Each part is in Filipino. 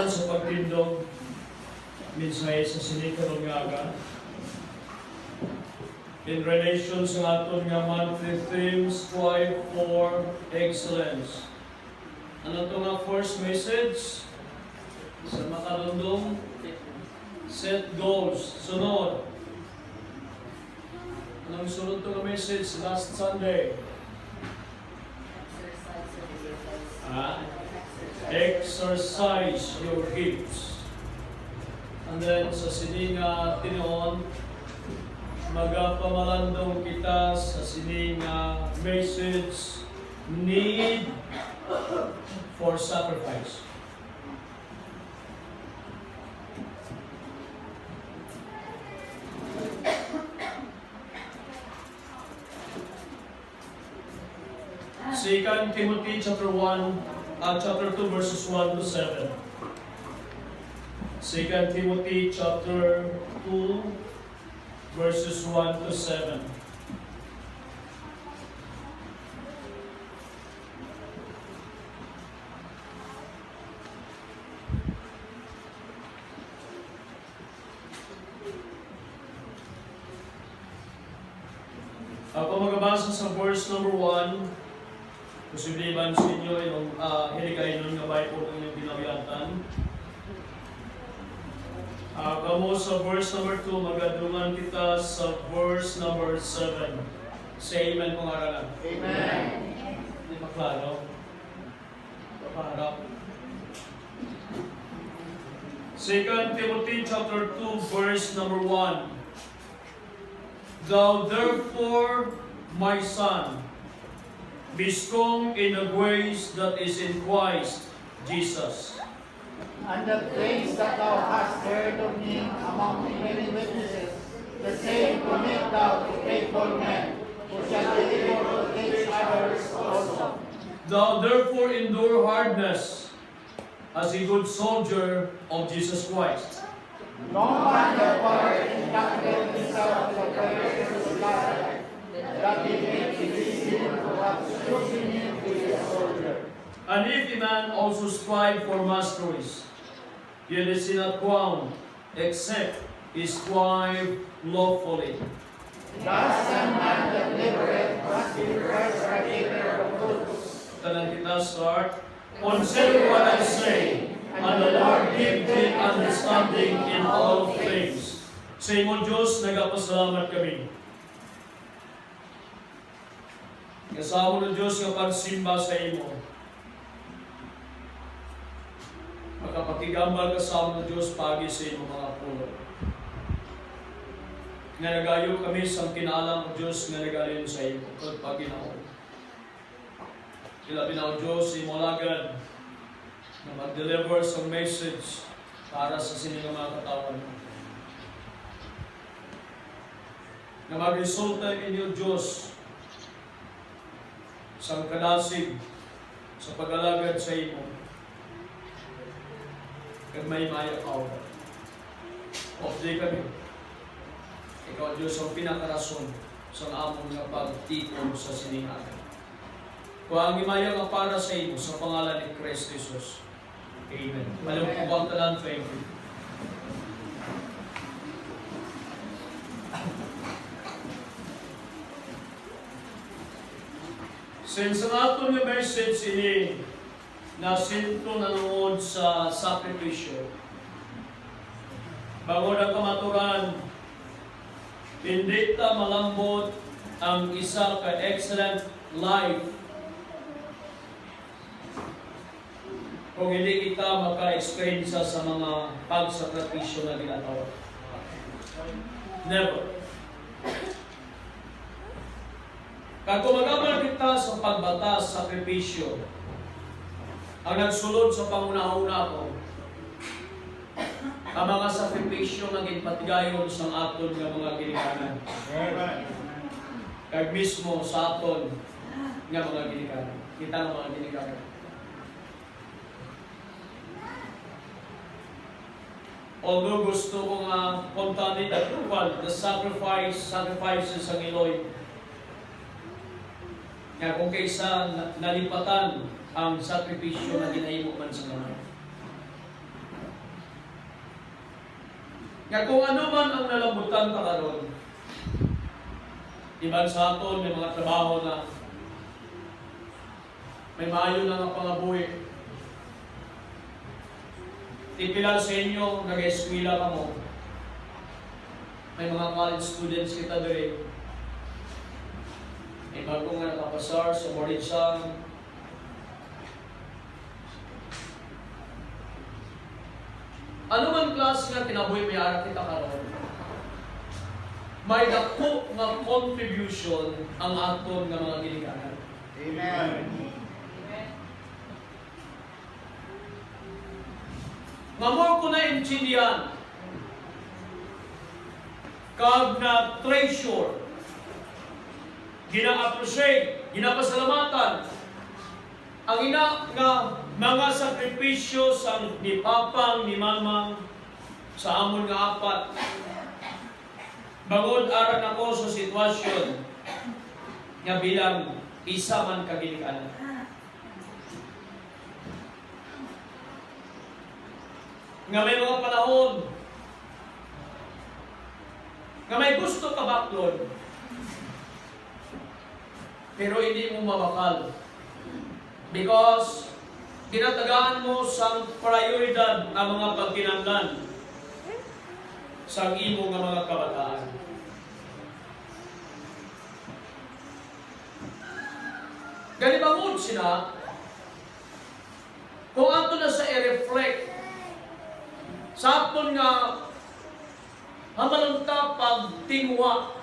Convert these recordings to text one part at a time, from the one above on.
tanan sa pagtindog minsay sa sinikarong nga in relation sa aton nga monthly theme, strive for excellence. Ano to nga first message? Sa makarundong, set goals. Sunod. Anong sunod to nga message last Sunday? Exercise your gifts. And then sa sininga tinuon, magapamalandong kita sa sininga message, need for sacrifice. Second Timothy chapter 2 verses 1 to 7. 2 Timothy chapter 2 verses 1 to 7. Ako magabasa sa verse number 1. Posible ba sa inyo yung hiligay nun nga Bible kung yung ginawiyatan? Kamo sa verse number 2, magadungan kita sa verse number 7. Say amen kung aralan. Amen. Hindi maklaro. Paparap. 2 Timothy chapter 2 verse number 1. Thou therefore, my son, be strong in the grace that is in Christ Jesus. And the grace that thou hast heard of me among many witnesses, the same commit thou to faithful men, who shall be able to teach others also. Thou therefore endure hardness, as a good soldier of Jesus Christ. No man therefore entangle himself with the prayers of God, that he may be easy to have scrutiny to be a soldier. And if a man also strive for masteries, yet is not crowned, except he strive lawfully. Thus a man that laboreth must be first partaker of goods. Tanan kita start. Consider what I say, and the Lord give thee understanding in all things. Sa imo Diyos, nagapasalamat kami. Kasama ng Diyos nga pagsimba sa imo. Makapakigambal kasama ng Diyos pagi sa imo mga pulo. Nga nagayo kami sa kinaalam ng Diyos nga nagaling sa imo. Kung paginaon. Ilabi na o Diyos, imo lagad na mag-deliver sa message para sa siningang mga katawan. Na mag-resulta inyo Diyos sa kadasig sa pag-alagad sa imo. Kag may maya ka of day kami. Ikaw Diyos ang pinakarason sa among nga pagtipon sa siningan. Kung ang imaya nga para sa imo sa pangalan ni Kristo Jesus. Amen. Alam ko bang talan, thank you. Since ang aton yung message ini na sinto nanood sa sakripisyo, bago na kamaturan, hindi ta malambot ang isa ka excellent life kung hindi kita maka-experience sa mga pagsakripisyo na ginagawa. Never. Kung kumagabal kita sa pagbatas, sakripisyo, ang nagsulod sa pangunahuna ko, ang mga sakripisyo na ginpatigayon sa aton ng mga ginikanan. Kag mismo sa aton ng mga ginikanan. Kita ng mga ginikanan. Although gusto ko nga kontanin at the sacrifices ang Eloy. Kaya kung kaysa nalipatan ang sakripisyo na ginahimo man sa mga. nga kung ano man ang nalambutan ka karon, iban sa aton may mga trabaho na may maayo na nga pangabuhi. Tipilan sa inyo, nag-eskwela ka mo. May mga college students kita dire. May bagong nga nakapasar sa Moritsang. Ano man klase nga kinabuhi may ara kita karon? May dako nga contribution ang aton nga mga ginikanan. Amen. Ngamor ko na intindihan kag na treasure, gina-appreciate, ginapasalamatan ang ina nga mga sakripisyo sa ni Papang, ni Mamang sa amon nga apat. Bangod aran ako sa sitwasyon nga bilang isa man kaginikanan. Nga may mga panahon nga may gusto ka baklod pero hindi mo mabakal because tinatagaan mo sa prioridad ang mga pagkinanglan sa imo nga mga kabataan. Ganibangod sila kung ato na sa i-reflect sa aton nga hamalanta pagtingwa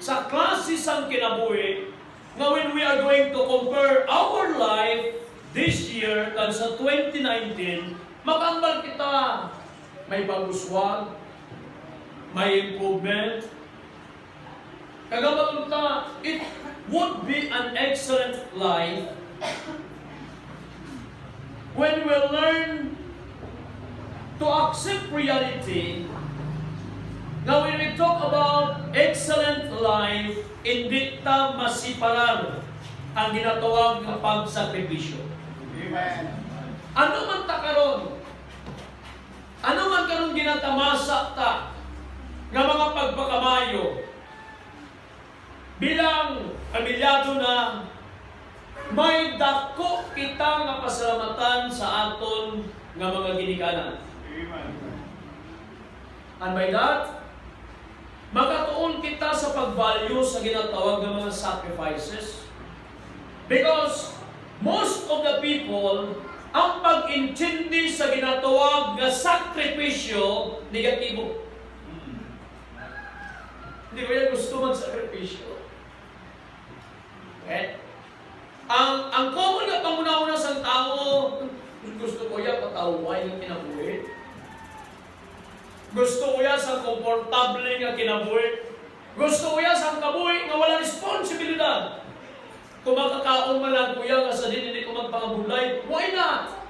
sa klase sang kinabuhi nga when we are going to compare our life this year kan sa 2019, makambal kita may paguswag, may improvement. Kagamalanta, it would be an excellent life when we learn to accept reality. Now, when we talk about excellent life, hindi ta masiparan ang ginatawag ng pagsakripisyo. Amen. Ano man ta karon? Ano man karon ginatamasa ta nga mga pagpakamayo bilang pamilyado na may dako kita nga pasalamatan sa aton nga mga ginikanan. Amen. And by that, magkatuon kita sa pag-value sa ginatawag ng mga sacrifices. Because most of the people, ang pag-intindi sa ginatawag na sakripisyo, negatibo. Hindi ko yan gusto mag-sakripisyo. Okay? Ang common na pangunauna sa tao, gusto ko yan pataway ng kinabuhi. Gusto ko yan sa komportable nga kinabuhi. Gusto ko yan sa kabuhi nga wala responsibilidad. Kung makakaon man lang kuya nga sa din hindi ko magpangabulay, why not?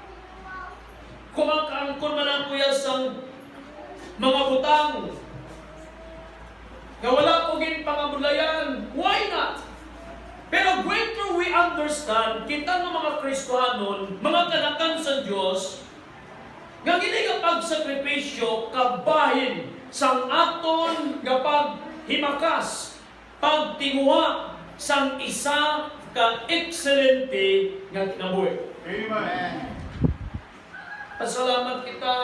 Kung makakaon man lang kuya sa mga butang nga wala ko gin pangabulayan, why not? Pero greater we understand, kita ng mga Kristohanon, mga kanakan sa Diyos, nga gini nga pagsakripisyo kabahin sang aton nga paghimakas, pagtinguha sang isa ka excelente nga kinabuhi. Amen. Pasalamat kita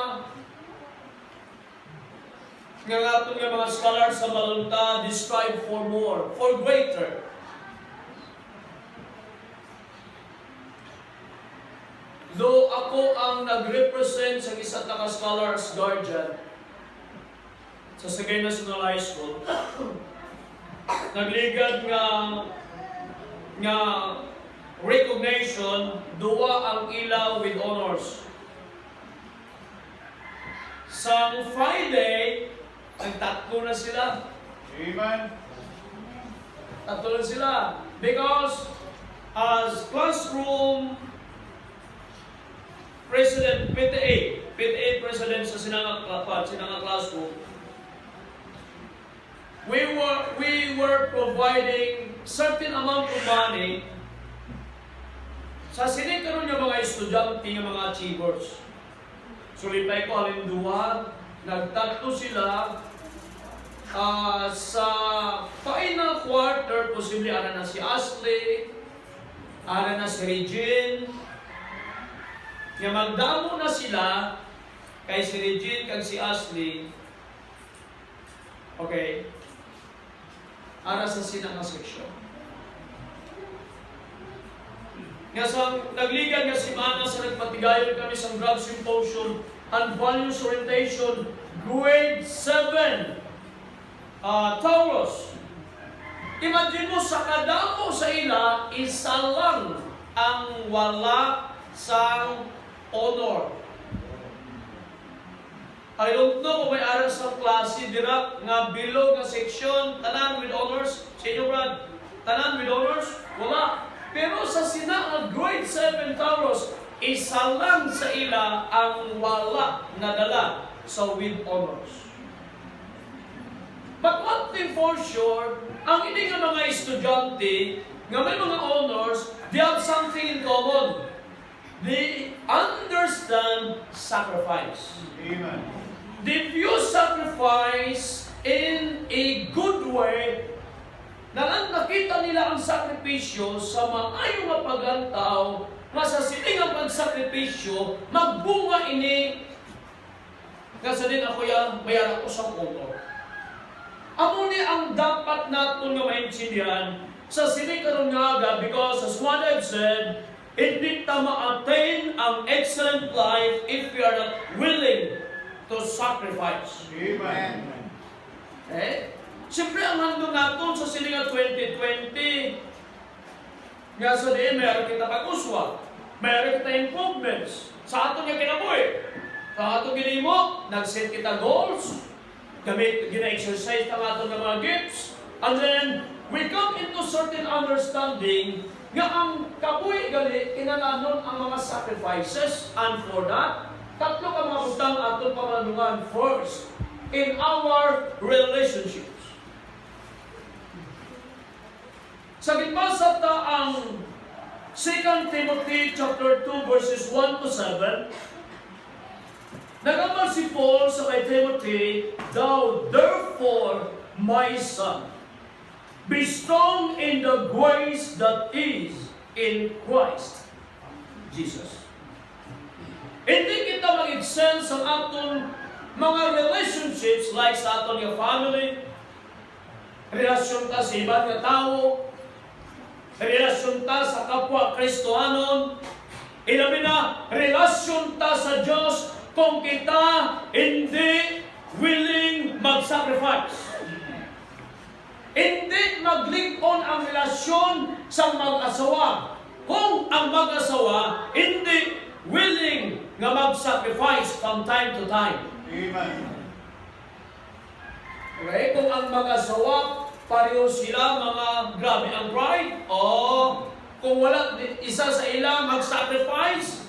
nga aton nga mga scholars sa Malunta describe for more, for greater. Though ako ang nag-represent sa isa ka scholars guardian sa Sagay National High School, nagligad nga recognition, duwa ang ilaw with honors. Sa Friday, ang tatlo na sila. Amen. Tatlo na sila. Because as classroom president, PTA president sa sinanga classroom, we were providing certain amount of money sa sinikaroon yung mga estudyante, yung mga achievers. So, lipay ko halimduwa, Nagtatlo sila sa final quarter, posible ara na si Ashley, ara na si Regine. Nga magdamo na sila kay si Regine kag si Ashley. Okay. Ara sa sinang section. Nga sa nagligan nga si Mana sa nagpatigayon kami sa Grad Symposium and Values Orientation Grade 7 Taurus. Imagine mo sa kadamo sa ila, isa lang ang wala sa honor. I don't know kung may aral sa klase dira nga below nga section, tanan with honors. Sa inyo, Brad? Tanan with honors? Wala. Pero sa sina grade 7 Taurus, isa lang sa ila ang wala na dala sa with honors. But one thing for sure, ang hindi nga mga estudyante nga may mga honors, they have something in common. They understand sacrifice. Amen. They view sacrifice in a good way, na nakita nila ang sakripisyo sa maayong nga pagantaw, nga sa siling ang pagsakripisyo, magbunga ini, kasi din ako yan, bayaran ko sa honor. Amo ni ang dapat natin nga maintindihan sa siling karon nga aga, because as what I've said, hindi ta ma-attain ang excellent life if we are not willing to sacrifice. Amen. Eh? Siyempre, ang handong natin sa silinga 2020, nga sa diin, mayroon kita pag-uswa, mayroon kita improvements sa ato nga kinabuhi. Sa ato ginimo, nag-set kita goals, gamit, gina-exercise ang ato nga mga gifts, and then, we come into certain understanding nga ang kabuhi gali, kinalanon ang mga sacrifices, and for that, tatlo ka mga butang atong pamanungan. First, in our relationships. Sa gitbasa ta ang 2 Timothy chapter 2 verses 1 to 7, nagamal si Paul sa kay Timothy, "Thou therefore, my son, be strong in the grace that is in Christ Jesus." Hindi kita mag-excel sa atong mga relationships like sa atong yung family, relasyon ta sa ibang nga tao, relasyon ta sa kapwa Kristohanon, ilabi na relasyon ta sa Diyos kung kita hindi willing mag-sacrifice. Hindi maglingkon ang relasyon sa mag-asawa kung ang mag-asawa hindi willing nga mag-sacrifice from time to time. Amen. Okay? Kung ang mag-asawa, pareho sila mga grabe ang pride, o kung wala isa sa ila mag-sacrifice,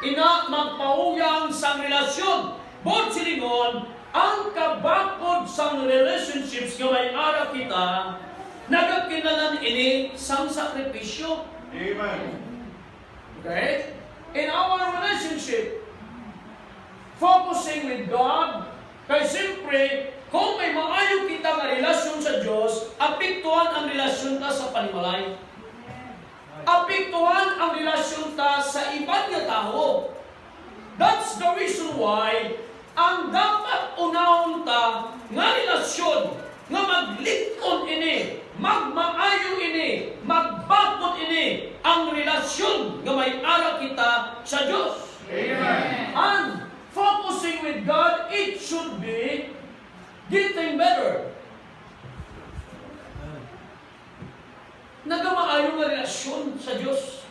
ina magpahuyang sa relasyon. Bot silingon, ang kabakod sa relationships nga may ara kita, nagakinalan ini sang sakripisyo. Amen. Okay? In our relationship, focusing with God, kaya siyempre, kung may maayo kita nga relasyon sa Diyos, apektuhan ang relasyon ta sa panimalay. Apektuhan ang relasyon ta sa ibang nga tao. That's the reason why ang dapat unahon ta nga relasyon nga maglingkod ini, magmaayo ini, magbakod ini ang relasyon nga may ara kita sa Diyos. Amen. And focusing with God, it should be getting better. Nagamaayo nga relasyon sa Diyos.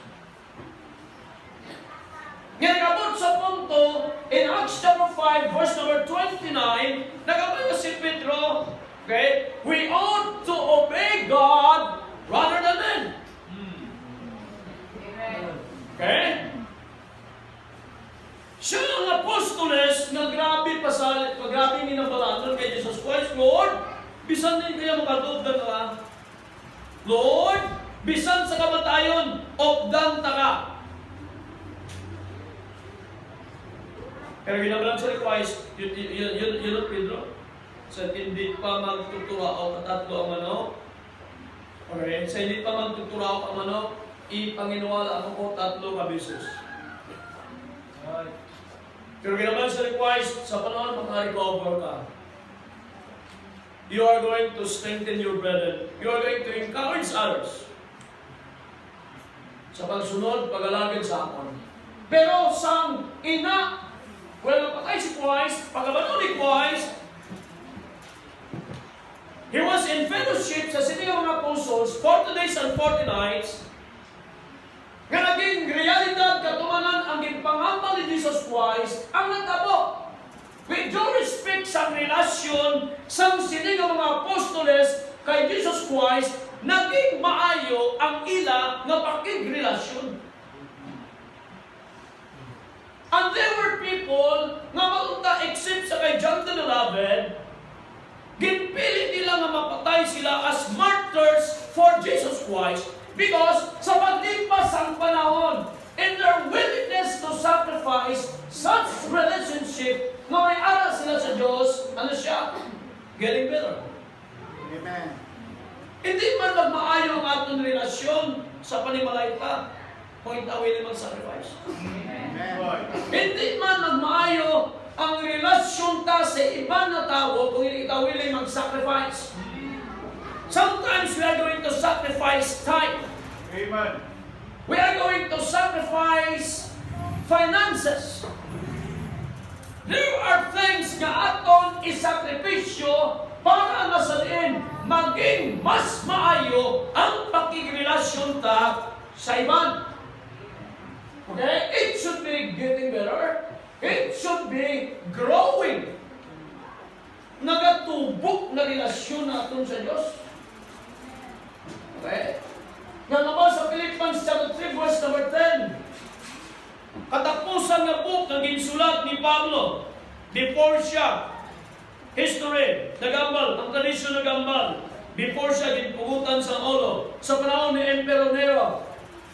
Nagabot sa punto, in Acts chapter 5, verse number 29, nagabot si Pedro, okay, we ought to obey God rather than men. Okay? Siya ang apostoles nga grabe pasalit, grabe minabalanon kay Jesus Christ. Lord, bisan din kaya makadog na ka. Lord, bisan sa kamatayon, obdan ta ka. Pero ginabalan sa request, yun Pedro, sa hindi pa magtuturao katatlo ang manok. Okay, sa hindi pa magtuturao ang manok, ipanginuwala mo ko 3 kabisos. Pero ginabalan sa request, sa panahon maka-recover ka. You are going to strengthen your brethren. You are going to encourage others. Sa pagsunod, pag-alagad sa akon. Pero sang ina, napatay si Christ, pagkabalo ni Christ, he was in fellowship sa sining ng mga apostles 40 days and 40 nights, nga naging realidad katumanan ang ginpangambal ni Jesus Christ ang natabo. With due respect sa relasyon sa sining ng mga apostoles kay Jesus Christ, naging maayo ang ila nga pakigrelasyon. And there were people nga maunta except sa kay John 10:11, ginpilit nila nga mapatay sila as martyrs for Jesus Christ because sa paglipas ang panahon, in their willingness to sacrifice such relationship nga may ara sila sa Diyos, ano siya? Getting better. Amen. Hindi man magmaayo ang atong relasyon sa panimalayta kung itawin naman sacrifice. Hindi man magmaayo ang relasyon ta sa ibang na tao kung itawin mag-sacrifice. Sometimes we are going to sacrifice time. Amen. We are going to sacrifice finances. There are things nga aton isakripisyo para masalin maging mas maayo ang pakigrelasyon ta sa iban. Okay? It should be getting better. It should be growing. Nagatubok na relasyon natin sa Diyos. Okay? Nga naman sa Philippians chapter 3 verse number 10. Katapusan nga book na ginsulat ni Pablo before siya history, nagambal, ang tradisyon nagambal before siya ginpugutan sa ulo sa panahon ni Emperor Nero.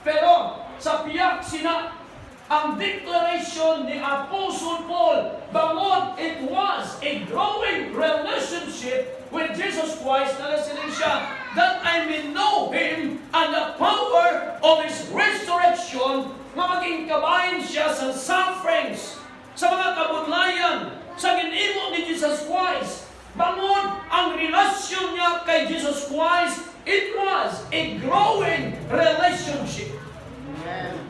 Pero sa piyak sina ang declaration ni Apostle Paul, bangod it was a growing relationship with Jesus Christ na nasiling siya, that I may know Him and the power of His resurrection, na maging kabahin siya sa sufferings, sa mga kabudlayan, sa ginimo ni Jesus Christ. Bangod ang relasyon niya kay Jesus Christ, it was a growing relationship. Amen.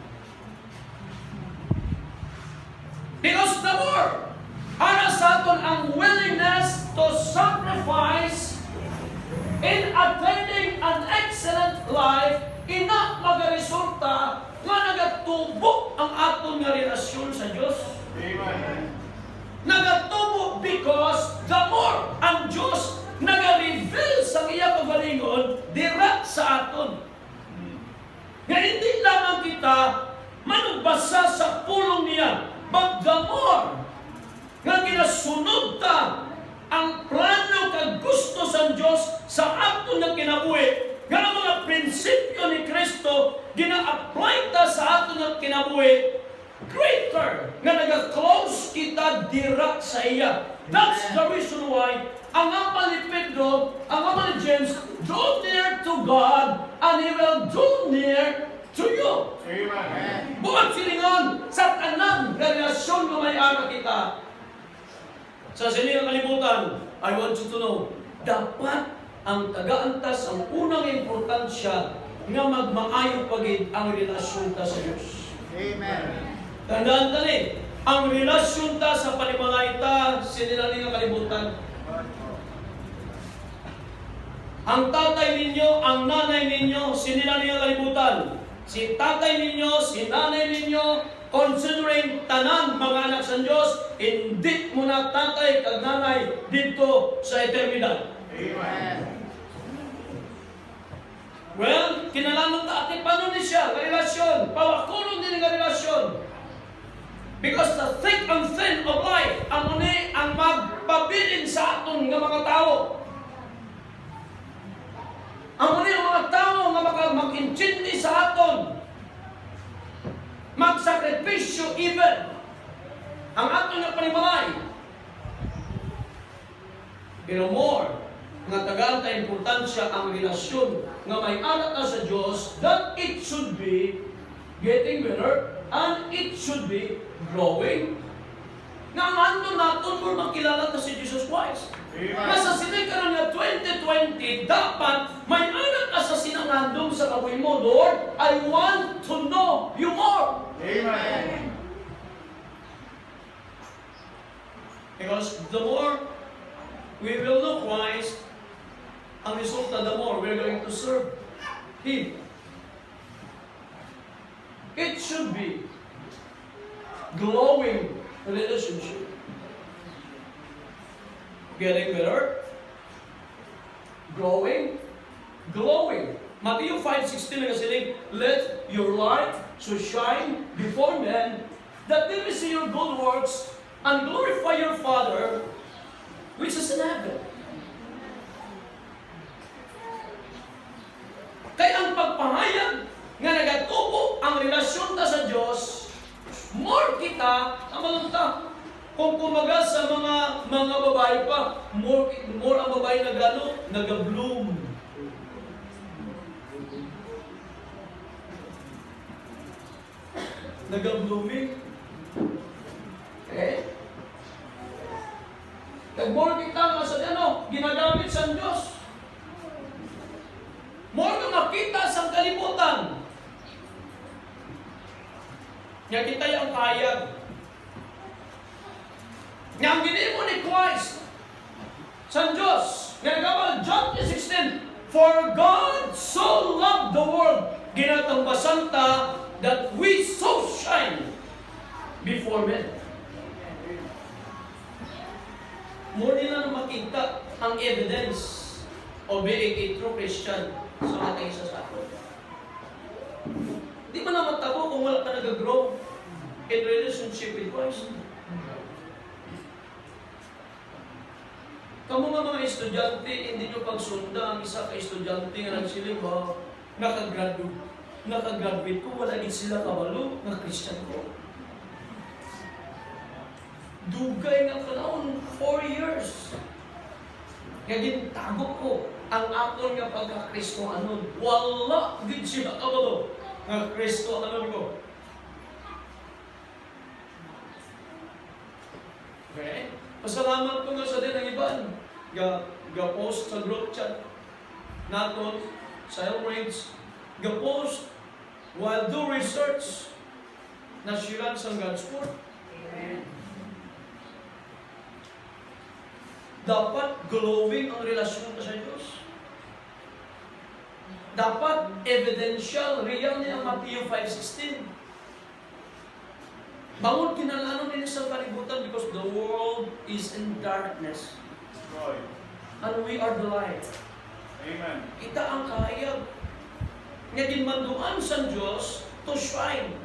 Because the more para sa aton ang willingness to sacrifice in attaining an excellent life, ina magaresulta nga nagatubok ang aton nga relasyon sa Diyos. Amen. Nagatubok because the more ang Diyos nagareveal sa iya kagalingon dira sa aton. Nga hindi lamang kita manugbasa sa pulong niya, but the more nga ginasunod ta ang plano kag gusto sa Diyos sa aton nga kinabuhi, nga ang mga prinsipyo ni Kristo gina-apply ta sa aton nga kinabuhi, greater nga naga-close kita dira sa iya. That's the reason why ang apal ni Pedro, ang apal ni James, draw near to God and He will draw near to you. Amen. Buhat silingon sa tanan na relasyon nga may ara kita. Sa siningang kalibutan, I want you to know, dapat ang tagaantas, ang unang importansya nga magmaayo pagid ang relasyon ta sa Diyos. Amen. Tandaan tani, ang relasyon ta sa panimalayta, sinilaling nga kalibutan. Ang tatay ninyo, ang nanay ninyo, sinilaling nga kalibutan. Si tatay ninyo, si nanay ninyo, considering tanan mga anak sa Diyos, hindi mo na tatay kag nanay dito sa eternidad. Amen. Well, kinalanon ta ati paano ni siya, ka relasyon, pawakulong din nga relasyon. Because the thick and thin of life, ang uni ang magpabilin sa aton nga mga tao. Ang uni ang mga tao nga mag-intindi sa aton, magsakripisyo even. ang ato nga panimay. Pero more, nga tagal ta importansya ang relasyon nga may anak na sa Diyos, that it should be getting better and it should be growing. Nga ang ando natin mo makilala na si Jesus Christ. Nasa sinikaran nga 2020, dapat may anak ka sa sinangandong sa kabuhi mo, Lord, I want to know you more. Amen. Because the more we will know Christ, ang resulta, the more we're going to serve Him. It should be glowing relationship. Getting better, growing, glowing. Matthew 5:16 nagasiling, let your light so shine before men that they may see your good works and glorify your Father which is in heaven. Kaya ang pagpahayag nga nagatubo ang relasyon ta sa Diyos, more kita ang malunta. Kung kumaga sa mga babae pa, more ang babae nag-bloom. Nag-blooming. Nag-more kita nga sa ginagamit sa Diyos. More na makita sa kalibutan. Nga kita yung kayag. Nga ang ginimo ni Christ sa Diyos. Nga nagabal, John 16, for God so loved the world, ginatangbasan ta that we so shine before men. More nila na makita ang evidence of being a true Christian sa ating isa sa atin. Di ba naman tabo kung wala ka nag-grow in relationship with Christ? Kamu nga mga estudyante, hindi nyo pagsunda ang isa ka estudyante nga nagsiling ba, nakagraduate ko, wala din sila kabalo, nga Christian ko. Dugay nga kanaon, 4 years. Kaya gintago ko ang akon nga pagka-Kristo anon. Wala din siya kabalo, nga Kristo anon ko. Okay? Pasalamat ko nga sa din ang iban. Ga-post sa group chat naton sa Elmrage. Ga-post while do research na siran sa God's Word. Amen. Dapat glowing ang relasyon ka sa Diyos. Dapat evidential, real niya ang Matthew 5:16. Bangon kinalanon nila sa kalibutan because the world is in darkness. Right. And we are the light. Amen. Kita ang kahayag. Nga ginmanduan sa Diyos to shine.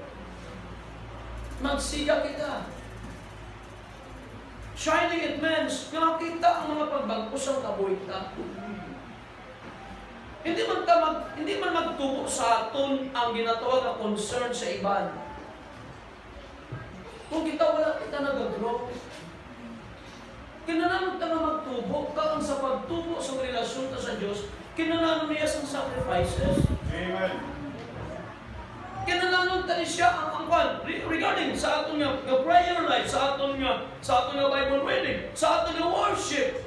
Magsiga kita. Shining it means nakita ang mga pagbagpo sa kabuhi ta. Hindi man magtubo sa aton ang ginatawag na concern sa iban. Kung kita wala kita nag-grow, kinananon ka na magtubo, ka ang sa pagtubo sa relasyon ta sa Diyos, kinananon niya sa sacrifices. Amen. Kinananon ta ni siya ang regarding sa aton nga prayer life, sa aton nga Bible reading, sa aton nga worship.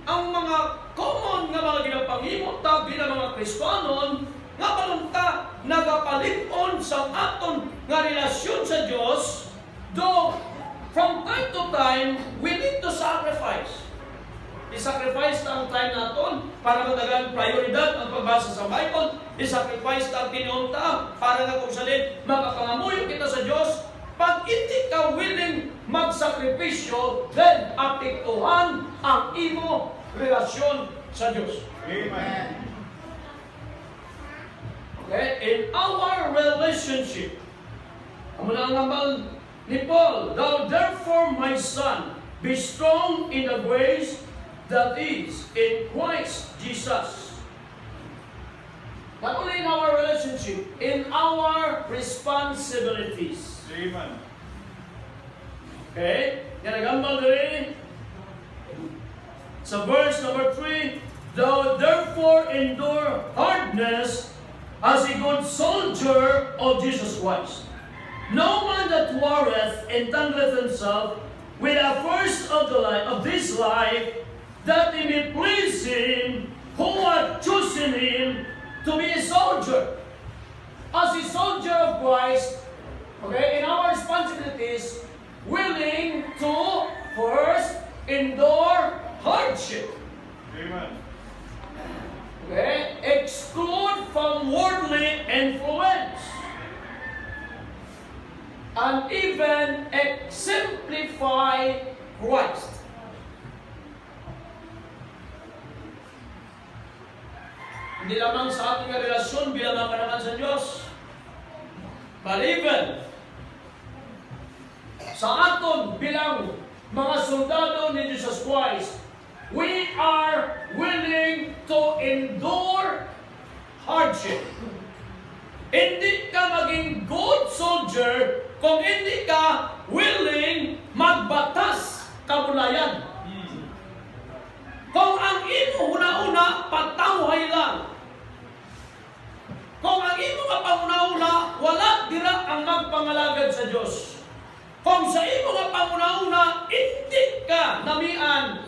Ang mga common nga mga ginapangimot ta bilang mga Kristiyanon, nga panunta nagapalit-on sa aton nga relasyon sa Diyos, though from time to time we need to sacrifice. I-sacrifice na ang time naton para madagang prioridad ang pagbasa sa Bible. I-sacrifice na ang tinunta para na kung salin makapangamuyo kita sa Diyos. Pag hindi ka willing magsakripisyo, then apektuhan ang imo relasyon sa Diyos. Amen. Okay? In our relationship, ang muna ang ngambal ni Paul, thou therefore, my son, be strong in the grace that is in Christ Jesus. Not only in our relationship, in our responsibilities. Amen. Okay? Yan nagambal diri. Sa verse number 3, thou therefore endure hardness as a good soldier of Jesus Christ. No man that warreth entangleth himself with the affairs of this life, that he may please him who hath chosen him to be a soldier. As a soldier of Christ, okay, in our responsibilities, willing to first endure hardship. Amen. Okay? Exclude from worldly influence. And even exemplify Christ. Hindi lamang sa ating relasyon bilang mga kanakan sa Diyos, but even sa aton bilang mga soldado ni Jesus Christ, we are willing to endure hardship. Hindi ka maging good soldier kung hindi ka willing magbatas kabulayan. Kung ang imo una-una patawhay lang, kung ang imo nga panguna-una wala dira ang magpangalagad sa Dios, kung sa imo nga panguna-una hindi ka namian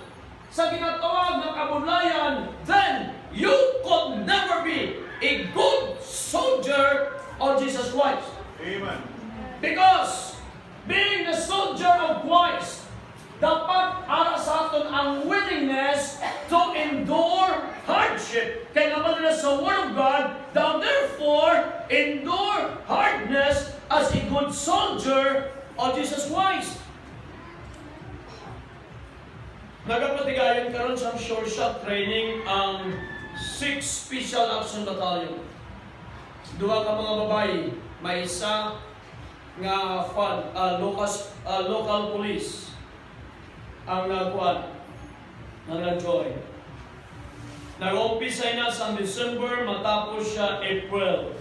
sa ginatawag ng kabulayan, then you could never be a good soldier of Jesus Christ. Amen. Because being a soldier of Christ, dapat ara sa aton ang willingness to endure hardship. Kaya naman nila sa Word of God, thou therefore endure hardness as a good soldier of Jesus Christ. Nagapatigayon karon sa short shot training ang 6 Special Action Battalion. Duha ka mga babae, may isa nga local police ang nag-join. Nag-umpisa na sa December, matapos siya April.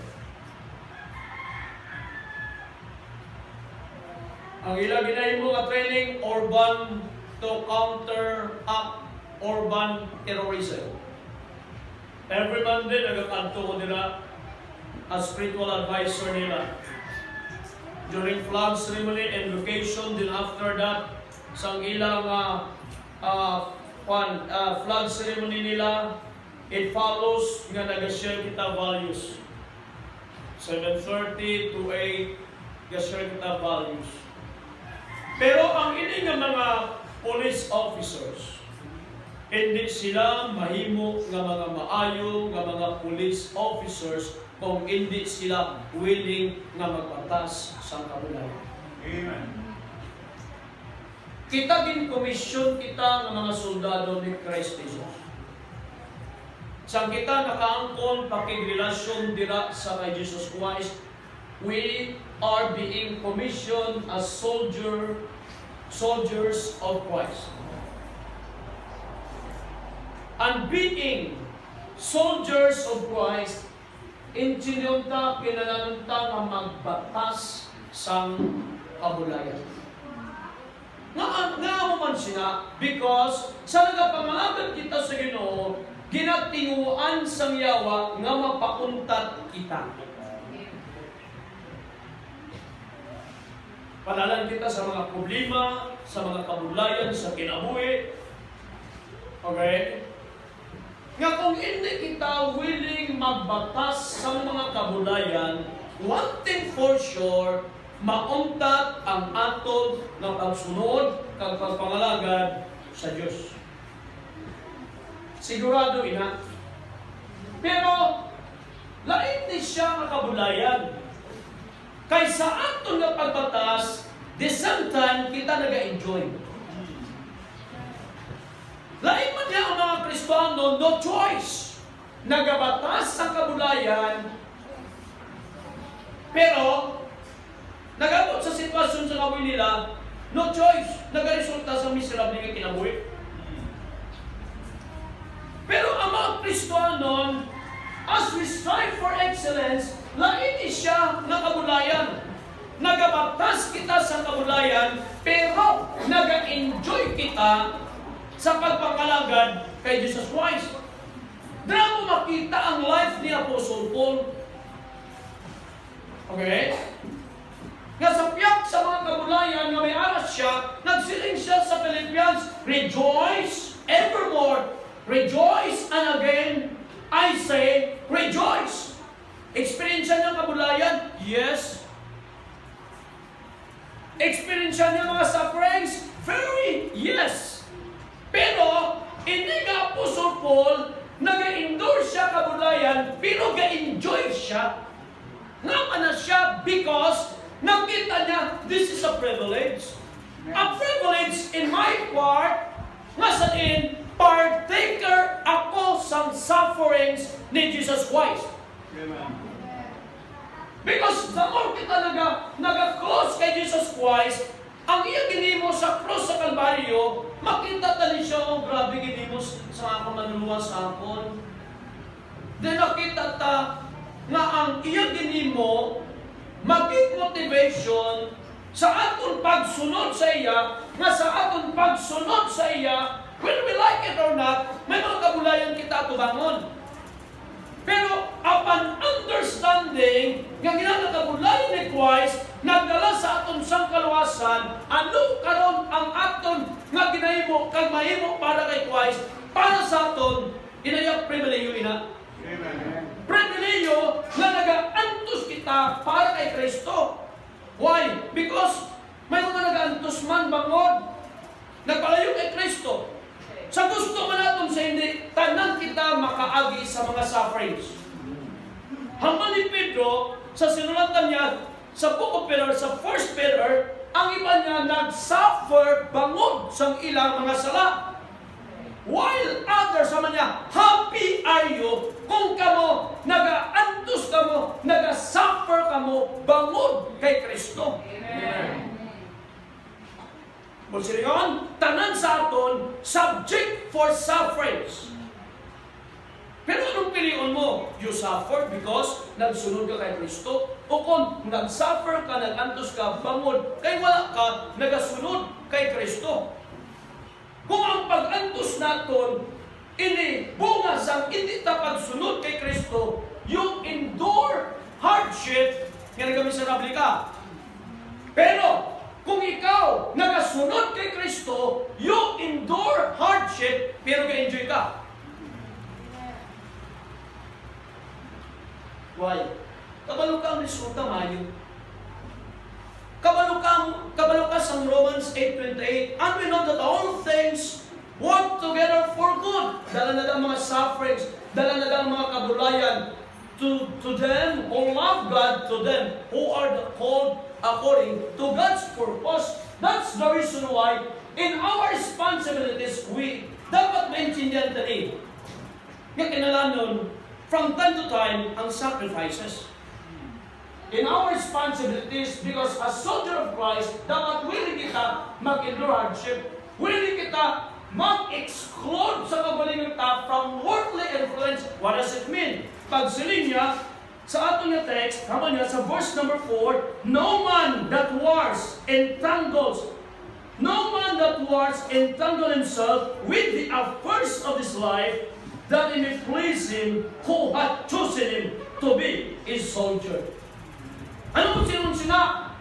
Ang ilang ginahimo nga training, urban to counteract urban terrorism. Every Monday, nagkakanto ko nila as spiritual advisor nila. During flag ceremony and location, then after that, sa ilang flag ceremony nila, it follows nga nag-share kita values. 7:30 to 8, nag-share kita values. Pero ang ini nga mga police officers, hindi sila mahimo nga mga maayo nga mga police officers kung hindi sila willing nga magbatas sa kabulayan. Amen. Kita gin-komisyon kita ng mga soldado ni Christ Jesus. Sang kita nakaangkon pakigrelasyon dira sa kay Jesus Christ, we are being commissioned as soldiers of Christ. And being soldiers of Christ, intinunta kinahanglan nga magbatas sang kabulayan. Nga mo man siya, because sa nagapangalagad kita sa Ginoo, ginatinguan sang yawa nga mapauntat kita. Panalan kita sa mga problema, sa mga kabulayan, sa kinabuhi. Okay? Nga kung hindi kita willing magbatas sa mga kabulayan, one thing for sure, mauntat ang aton ng pagsunod kag pagpangalagad sa Dios. Sigurado ina. Pero lain ni siya nga kabulayan. Kaysa aton nga pagbatas, the same time kita naga-enjoy. Lain man niya ang mga Kristiyano, no choice. Nagabatas sa kabulayan, pero nagabot sa sitwasyon sa kabuhi nila, no choice. Nagaresulta sa miserable nga kinabuhi. Pero ang mga Kristiyano, as we strive for excellence, lain siya na kabulayan. Nagabatas kita sa kabulayan, pero nag-enjoy kita sa pagpangkalagad kay Jesus Christ. Diyan mo makita ang life ni Apostle Paul. Okay? Nga sa piyak sa mga kabulayan na may aras siya, nagsiling siya sa Philippians, rejoice evermore. Rejoice, and again, I say, rejoice. Experience niya ng kabulayan? Yes. Experience niya mga sufferings? Very, yes. Pero, hindi nga Apostle Paul, nag-endure siya kabulayan, pero ga-enjoy siya. Nga na siya because nakita niya, this is a privilege. A privilege in my part, nga sa in, partaker ako sa sufferings ni Jesus Christ. Amen. Because the more kita naga-cross kay Jesus Christ, ang iya ginimo sa cross sa Kalbaryo, makita tali siya, oh grabe ginimo sa akong manuluwa sa akon. Then nakita ta nga ang iya ginimo, maging motivation sa aton pagsunod sa iya, nga sa aton pagsunod sa iya, whether we like it or not, may mga kabulayan kita tubangon. Pero upon understanding nga ginagakabulayan ni Christ, nagdala sa aton sang kaluwasan, ano karon ang aton nga ginahimo kag mahimo para kay Christ, para sa aton, inayak pribileyo ina. Amen. Pribileyo nga nagaantos kita para kay Kristo. Why? Because may mga nagaantos man bangod, nagpalayo kay Kristo. Sa gusto man natin sa hindi, tanan kita makaagi sa mga sufferings. Hanggang ni Pedro, sa sinulatan niya, sa Book of Peter, sa 1 Peter, ang iba niya nag-suffer bangod sa ilang mga sala. While others, sama niya, happy are you kung kamo, nag-aantos kamo, nag-suffer kamo, bangod kay Kristo. Amen. Monsirion, tanan sa aton, subject for sufferings. Pero anong piliin mo? You suffer because nagsunod ka kay Kristo? O kung nag-suffer ka, nag-antos ka, bangod, kay wala ka, nagasunod kay Kristo? Kung ang pag-antos naton, ini bunga sa hindi ta pagsunod kay Kristo, you endure hardship, nga nagamiserable ka. Pero, kung ikaw nagasunod kay Kristo, you endure hardship, pero ga-enjoy ka. Why? Kabalo ka ang resulta, mayo. Kabalo ka sa Romans 8:28. And we know that all things work together for good. Dala na lang mga sufferings, dala na lang mga kabulayan. To them who love God, to them who are called according to God's purpose. That's the reason why in our responsibilities, we dapat maintindihan tani. Nga kinalanon, from time to time, ang sacrifices. In our responsibilities, because as soldier of Christ, dapat willing kita mag-endure hardship. Willing kita mag-exclude sa kagalingan ta from worldly influence. What does it mean? Pagsilin niya, sa ato niya text, kama niya sa verse number 4, no man that wars entangles himself with the affairs of his life, that he may please him who hath chosen him to be his soldier. Ano kung sinun-sina?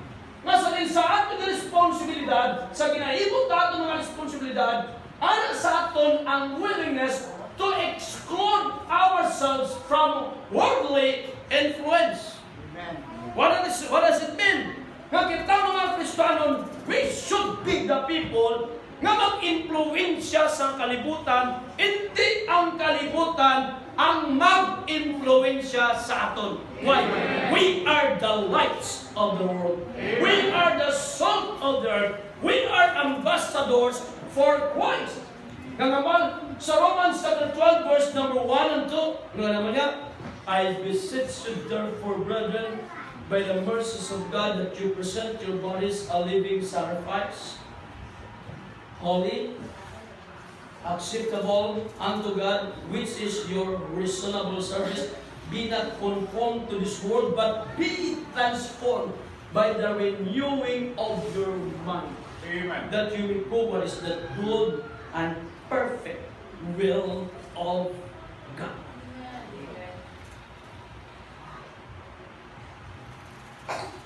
Masalin sa ato na responsibilidad, sa ginahimot ato mga responsibilidad, ano sa aton ang willingness to exclude ourselves from worldly influence. Amen. What does it mean? Nga kita mga Kristiyanon, we should be the people nga mag-impluensya sa kalibutan, hindi ang kalibutan ang mag-impluensya sa aton. Why? We are the lights of the world. We are the salt of the earth. We are ambassadors for Christ. Kagamal, sa Romans chapter 12, verse number 1 and 2, ano naman niya? I beseech you therefore, brethren, by the mercies of God, that you present your bodies a living sacrifice, holy, acceptable unto God, which is your reasonable service. Be not conformed to this world, but be transformed by the renewing of your mind. Amen. Amen. that you may prove what is the good and perfect will of God.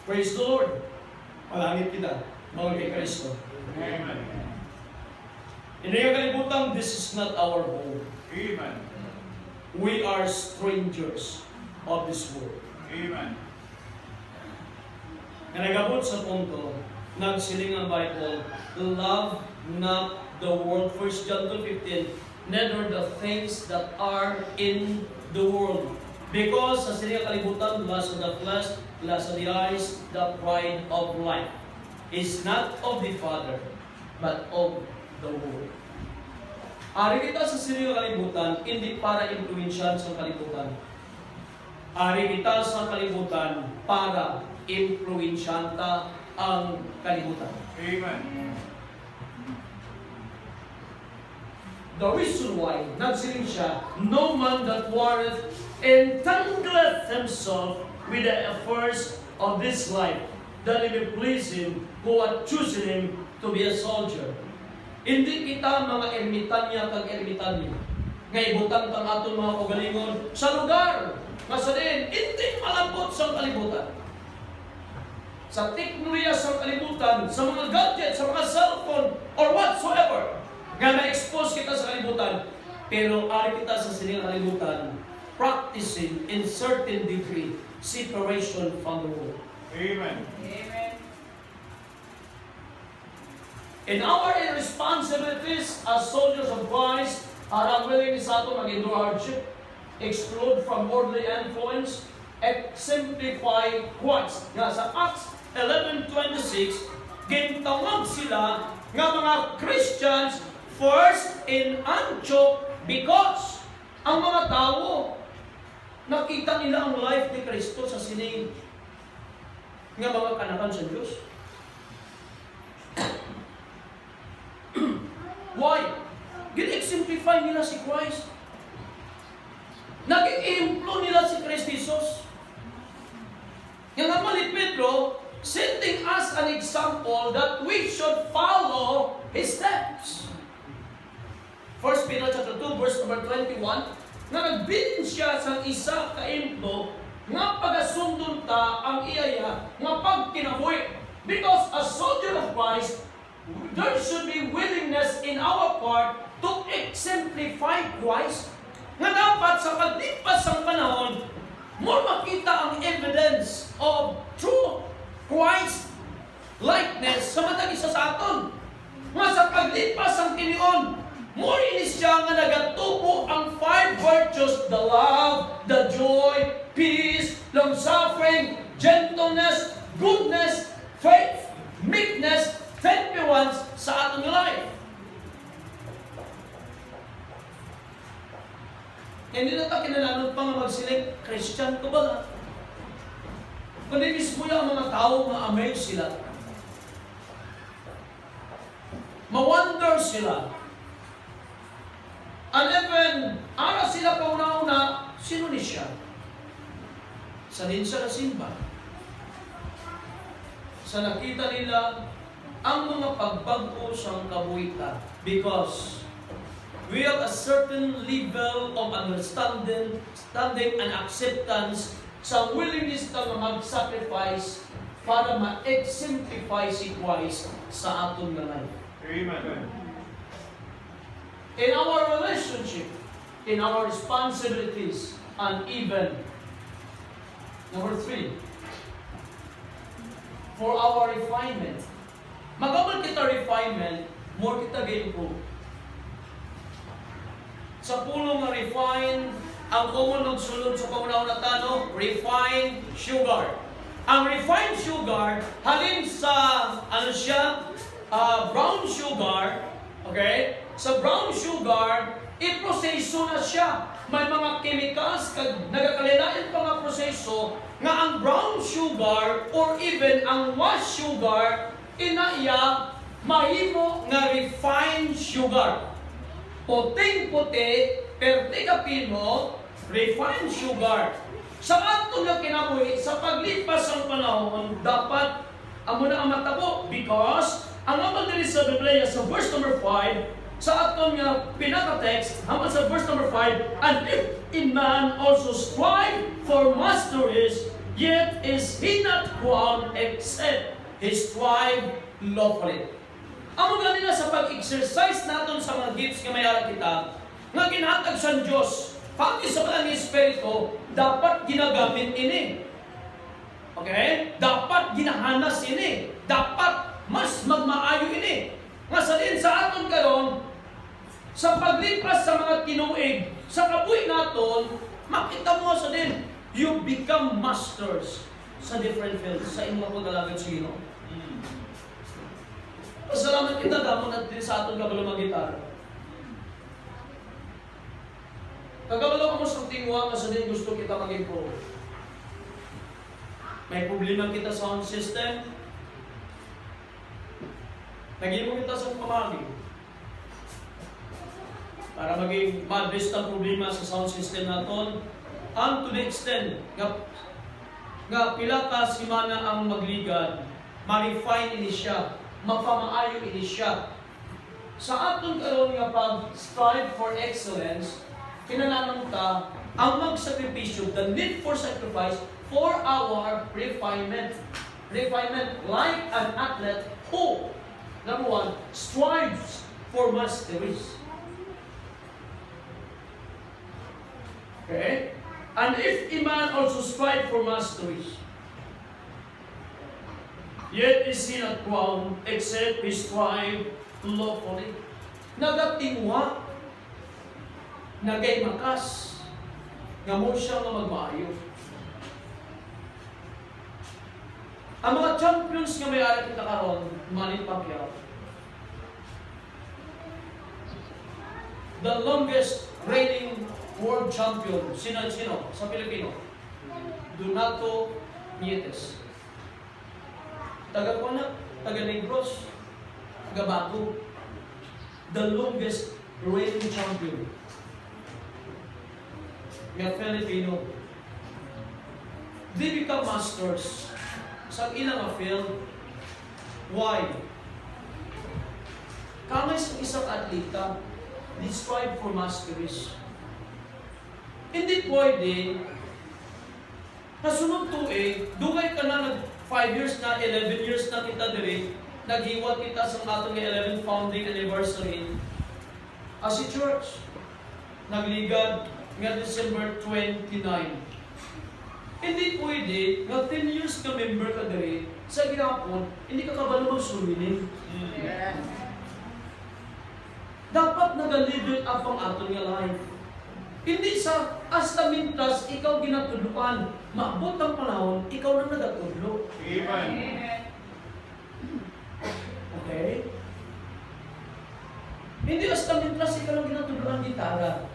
Praise the Lord. Malangit kita, mga kay Kristo. Amen. Hindi yung kalibutan, this is not our home. Amen. We are strangers of this world. Amen. Nagabot sa punto, nagsiling ang Bible, love not the world. 1 John 2:15, neither the things that are in the world. Because sa siling kalibutan, lust of the flesh, lust of the eyes, the pride of life is not of the Father, but of the world. Ari kita sa siling kalibutan, hindi para influensyan sa kalibutan. Ari kita sa kalibutan para influensyanta ang kalibutan. Amen. The reason why, nagsiling siya, no man that warreth entangleth himself with the affairs of this life, that he may please him who hath chosen him to be a soldier. Hindi kita mga ermitanya kag ermitanya, nga ibutang tang aton mga kagalingon sa lugar, nga sa din, hindi malambot sa kalibutan. Sa teknolohiya sa kalibutan, sa mga gadget, sa mga cellphone, or whatsoever, nga na-expose kita sa kalibutan, pero ari kita sa sining kalibutan, practicing in certain degree separation from the world. Amen. Amen. In our responsibilities as soldiers of Christ, ang willing sa ato mag-endure hardship, exclude from worldly influence, exemplify Christ. Nga sa Acts 11:26, gintawag sila nga mga Christians first in Antioch because ang mga tao nakita nila ang life ni Kristo sa sining nga mga kanakan sa Diyos. Why? Gin-exemplify nila si Christ. Nag-i-implo nila si Kristo Jesus. Yung naman ni Pedro, setting us an example that we should follow his steps. 1 Peter chapter 2, verse number 21, na nagbilin siya sa isa ka-implo nga pagasundon ta ang iyaya nga pagkinabuhi. Because as soldier of Christ, there should be willingness in our part to exemplify Christ. Nga dapat sa paglipas ng panahon, more makita ang evidence of true Christ likeness sa matag isa sa aton. Nga sa paglipas ng tinion, more inis siya nga nagatubo ang 5 virtues, the love, the joy, peace, long-suffering, gentleness, goodness, faith, meekness, temperance sa atong life. Hindi na tayo kinalanon pa nga magsiling, Christian ka ba? Kundi mismo yung mga tao ma-amaze sila. Ma-wonder sila. And even, ara sila kauna-una, sino ni siya? Sa din siya nasimba. Sa nakita nila, ang mga pagbago sa kabuhitan. Because we have a certain level of understanding and acceptance sa willingness na mag-sacrifice para ma-exemplify si Christ sa aton nga life. Amen. In our relationship, in our responsibilities, and even, number 3, for our refinement. Magabal kita refinement, more kita ga-improve. Sa pulo nga refine, ang common nagsulod sa pangunahon na tano, refined sugar. Ang refined sugar, halin sa, brown sugar, okay? Sa brown sugar, i-proseso na siya. May mga chemicals, nagakalilain pa nga proseso, nga ang brown sugar, or even ang white sugar, inaiya, mahimo nga refined sugar. Puting-puti, pertikapino, refined sugar. Sa ato nga kinabuhi, sa paglipas ng panahon, dapat amo na ang matabo because Ang amal diri sa Biblia sa verse number 5, sa aton nga pinaka-text, haman sa verse number 5, and if in man also strive for masteries, yet is he not crowned except he strive lawfully. Amo ganina sa pag-exercise naton sa mga gifts nga mayara kita, nga ginhatag sa Dios, pati sa kanang Espeso, dapat ginagamit ini. Okay? Dapat ginahanas ini. Dapat mas magmaayo ini. Nga sa din sa aton karon, sa paglipas sa mga tinuig, sa kabuhi naton, makita mo sa din, you become masters sa different fields, sa inyong pag-alagad sa Ginoo. Pasalamat kita damon at din sa aton kabalo mag-gitar. Kagabalo ka mo sa tingwa nga sa din gusto kita mag-improve. May problema kita sa sound system. Naging kita sa pamagi. Para maging ma-address ang problema sa sound system naton, and to the extent nga pila ka simana ang magligad, ma-refine ini siya, mapamaayo ini siya. Sa aton karon nga pag-strive for excellence, kinahanglan ta ang magsakripisyo, the need for sacrifice for our refinement. Refinement like an athlete who, number one, strives for masteries. Okay? And if a man also strive for masteries, yet is he not crowned, except he strive lawfully. Nagatingwa, nagay makas, nga mo siya nga magmaayo. Ang mga champions nga may ari kita karon, Manny Pacquiao, the longest reigning world champion, sino sa Pilipino? Donato Nietes. Taga-Kuna, taga-Negros, taga-Baco. The longest reigning champion. Nga Filipino. They become masters sa ilang field. Why? Kamay sa isang atleta, they strive for masteries. Hindi pwede nasunod tuig, dugay ka na 5 years na, 11 years na kita diri, naghiwat kita sa atong 11th founding anniversary as a church. Nagligad nga December 29. Hindi pwede nga 10 years ka member ka diri, sa ginapon, hindi ka kabalo magsulinin. Dapat nag-level up ang aton nga life. Hindi sa hasta mintas ikaw ginatudluan. Maabot ang panahon, ikaw na nagatudlo. Amen. Okay? Hindi hasta mintas ikaw na ginatudluan gitara.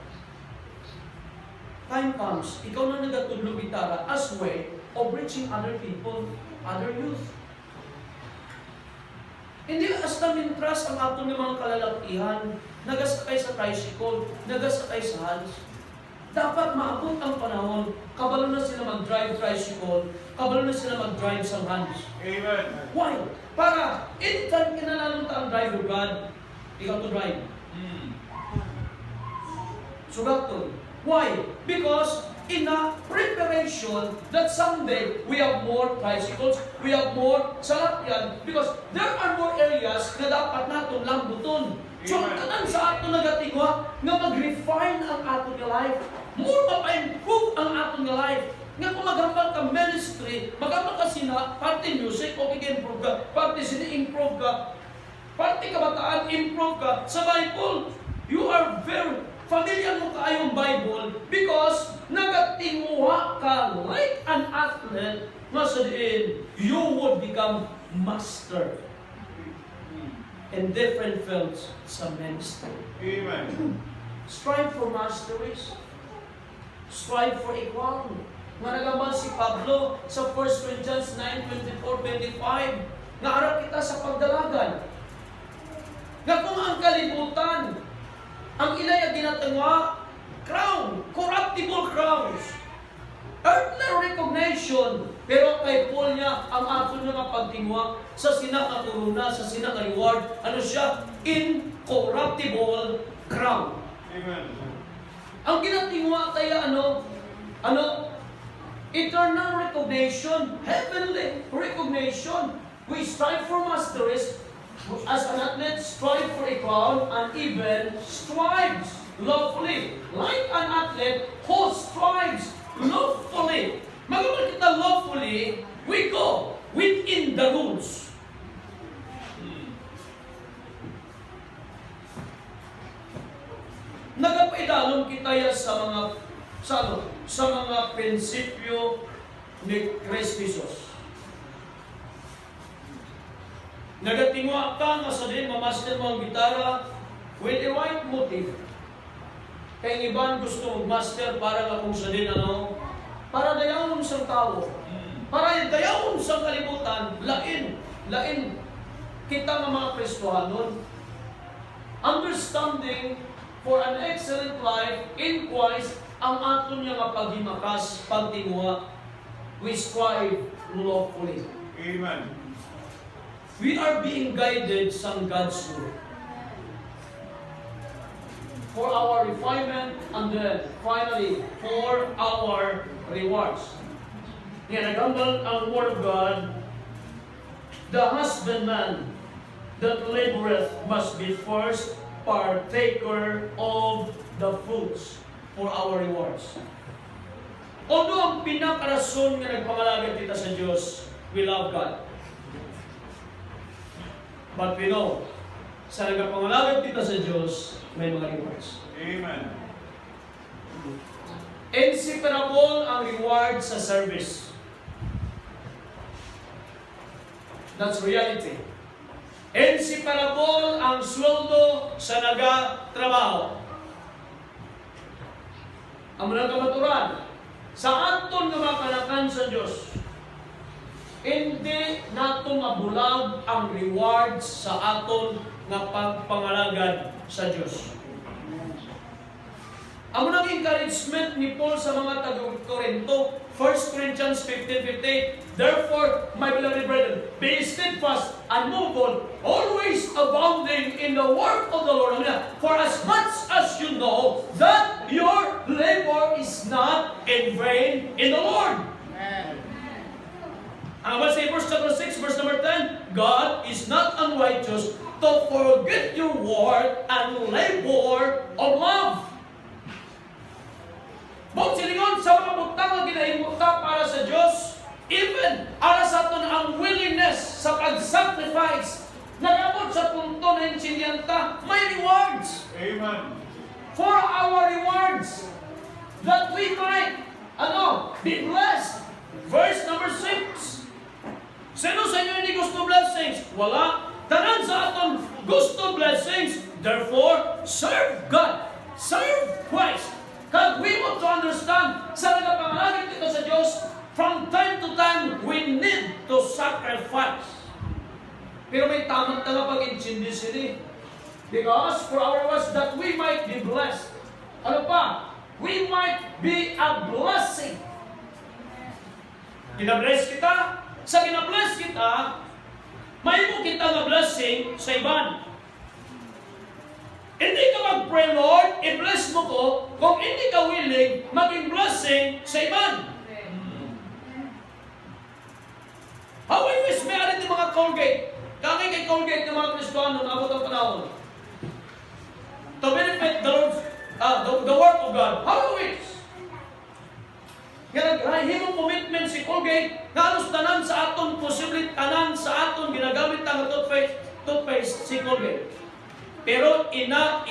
Time comes, ikaw na nagatudlo gitara as way of reaching other people, other youth. Hindi hasta mintas ang aton ng mga kalalakihan, nagasakay sa tricycle, nagasakay sa hands. Dapat maabot ang panahon, kabalo na sila mag-drive tricycle, kabalo na sila mag-drive sa hands. Amen. Why? Para, anytime kinalanon ta ang drive of God, ikaw to drive. Sugaton. Why? Because in a preparation that someday we have more tricycles, we have more salakyan, because there are more areas na dapat natin lambuton. So, tanan sa ato nagatingwa, nga mag-refine ang ato nga life. More mapa-improve ang ato nga life. Nga kung maghambal ka ministry, maghambal ka sina, parte music, okay, improve ka. Parte sina, improve ka. Parte kabataan, improve ka. Sa Bible, you are very familiar mo kaayong Bible because nagatinguha ka like an athlete, masadiin, you would become master in different fields sa ministry. Amen. Strive for masteries. Strive for equality. Managaman si Pablo sa 1 Corinthians 9:24-25 nga ara kita sa pagdalagan. Nga kung ang kalibutan, ang ilaya ginatangwa, crown, corruptible crowns, earthly recognition, Pero kay Paul niya, ang ato niya nga pagtingwa sa sinaka corona, sa sinaka reward, ano siya? Incorruptible crown. Amen. Ang ginatingwa kaya ano? Eternal recognition, heavenly recognition. We strive for masteries. As an athlete, strive for a crown and even strives lawfully. Like an athlete who strives lawfully. Magawa kita lawfully, we go within the rules. Nagapaidalom kita ya sa mga prinsipyo ni Espeso. Nagatingwa ka nga sa din mamaster mo ang gitara with the right motive. Kaya iban gusto mag-master para nga kung sa din para dayawon sa tao. Para dayawon sa kalibutan, lain kita nga mga Kristohanon. Understanding for an excellent life in Christ ang aton niya nga paghimakas, pagtingwa, we strive lawfully. Amen. We are being guided sa God's word for our refinement and then finally for our rewards. Yan, nagambal ang word of God, the husbandman that laboreth must be first partaker of the fruits for our rewards. Although ang pinakarason nga nagpangalagat kita sa Diyos, we love God. But we know, sa nagpangalagat kita sa Diyos, may mga rewards. Amen. Inseparable ang reward sa service. That's reality. Inseparable ang sweldo sa nagatrabaho. Ang mga kamaturan, sa aton nga makanakan sa Diyos, hindi nato mabulag ang rewards sa aton nga pagpangalagad sa Diyos. Ang unang encouragement ni Paul sa mga taga-Korinto, 1 Corinthians 15:58, therefore, my beloved brethren, be steadfast, unmovable, always abounding in the work of the Lord. For as much as you know that your labor is not in vain in the Lord. Ang sa Hebrews chapter 6, verse number 10, God is not unrighteous to forget your work and labor of love. Bukod silingon sa mga butang na ginahimuta para sa Diyos, even para sa aton ang willingness sa pag-sacrifice, nag-abot sa punto na insinyanta, may rewards. Amen. For our rewards, that we might, be blessed. Verse number 6. Sino sa inyo hindi gusto blessings? Wala. Tanan sa aton gusto blessings. Therefore, serve God. Serve Christ. Kag we want to understand, sa nagapangalagin dito sa Diyos, from time to time, we need to sacrifice. Pero may tamang tala pag-intindi sila. Because for our was that we might be blessed. Ano pa? We might be a blessing. Ginabless kita. Sa ginabless kita, may mo kita na blessing sa iban. Hindi ka mag-pray, Lord, i-bless mo ko, kung hindi ka willing, maging blessing sa iban. How I wish may arin ng mga Colgate. Kami kay Colgate ng mga Kristiyano na abot ang panahon. To benefit the work of God. How I wish. Nga naghahimong commitment si Colgate, nga alos tanan sa aton, posible tanan sa aton, ginagamit ang toothpaste si Colgate. Pero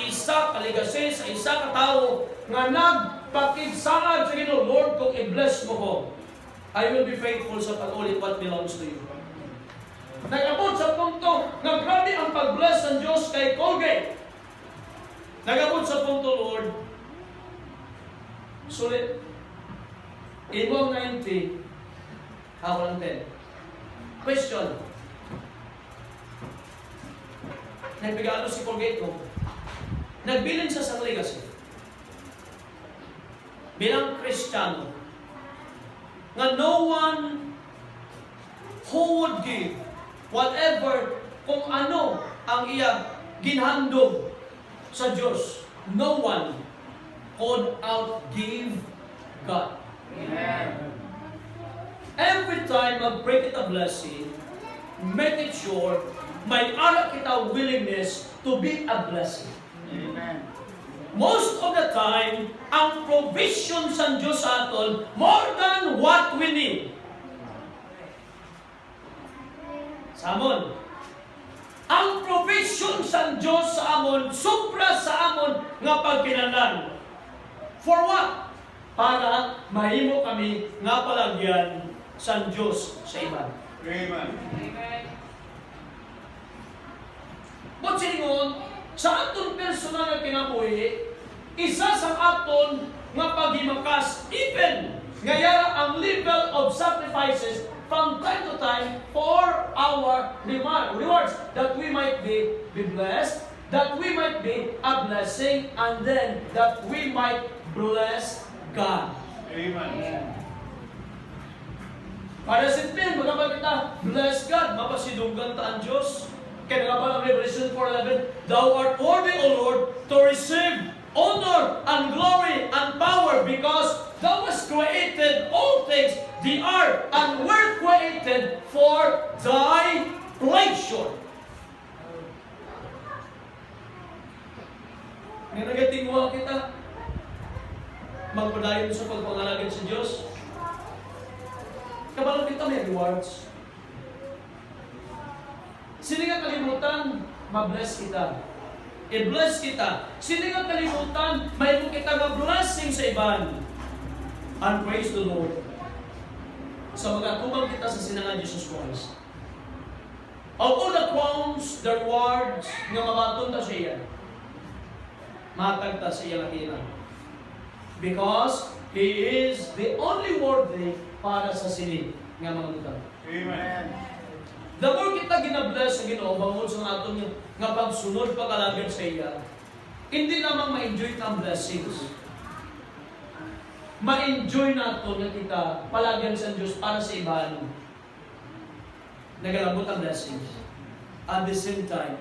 isa kaligasi sa isa ka tao nga nagpakigsangad sa Ginoo, Lord, kung i-bless mo ko, I will be faithful sa pag-ulit what belongs to you. Nag-abot sa punto na grabe ang pag-bless ng Diyos kay Colgate. Nag-abot sa punto, Lord, sulit. Imo 90, ako lang 10. Question. Nagbigalo si Colgate ko. Nagbilin siya sa legacy. Bilang Kristiyano, nga no one who would give whatever, kung ano ang iyang ginhandog sa Diyos. No one could outgive God. Amen. Every time mag-pray kita blessing, make it sure may ara kita willingness to be a blessing. Amen. Most of the time, ang provision sa Diyos sa aton more than what we need. Samon, ang provision sa Diyos sa amon, supra sa amon nga pagkinahanglan. For what? Para mahimo kami nga palagyan sa Diyos sa iban. Amen. But siningon, sa aton personal nga kinabuhi, isa sa aton nga paghimakas, even ngayara ang level of sacrifices from time to time for our rewards, that we might be blessed, that we might be a blessing, and then that we might bless God. Amen. Para simple, magkabal kita, bless God, mapasidunggan ta ang Diyos. Kaya nga pala Revelation 4:11, Thou art worthy, O Lord, to receive honor and glory and power, because Thou hast created all things, they are and were created for Thy pleasure. Ngayon nagatingwa kita, magpadayon sa pagpangalagad sa Diyos. Kabalang kita may rewards. Sino nga kalimutan, mabless kita. I-bless kita. Sino nga kalimutan, may mo kita nga blessing sa iban. And praise the Lord. Sa magkatubang kita sa sinangan Jesus Christ. Of all the crowns, the rewards, nga mabaton ta siya. Matag ta sa iyang akiran. Because He is the only worthy para sa silid nga mga utang. Amen. The more kita ginabless sa Ginoo, bangod sa aton nga pagsunod pagkalagad sa iya, hindi lamang ma-enjoy ang blessings. Ma-enjoy nato nga kita palagyan sa Diyos para sa iban. Nagalabot ang blessings. At the same time,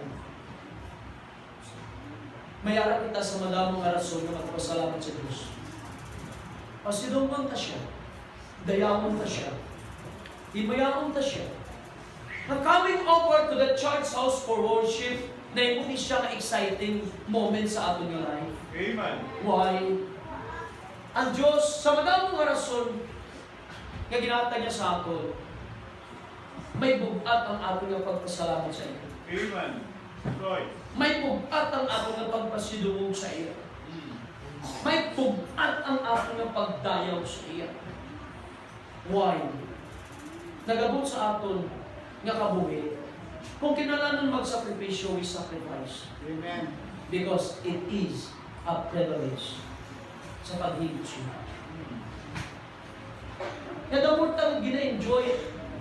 mayara kita sa madamong rason na magpasalamat sa Diyos. Pasidunggan ta siya. Dayamon ta siya. Imayaon ta siya. Na coming over to the church house for worship, na ibuti siya ka exciting moment sa aton nga life. Amen. Why? Ang Diyos, sa madamong nga rason, nga ginata niya sa aton, may bugat ang aton nga pagpasalamat sa iyo. Amen. Roy. May bugat ang aton nga pagpasidungog sa iyo. May bugat ang aton nga pagdayaw sa iyo. Why? Nagabot sa aton nga kabuhi. Kung kinalanan magsakripisyo, we sacrifice. Amen. Because it is a privilege sa paghigit siya. Kaya dapat ang gina-enjoy,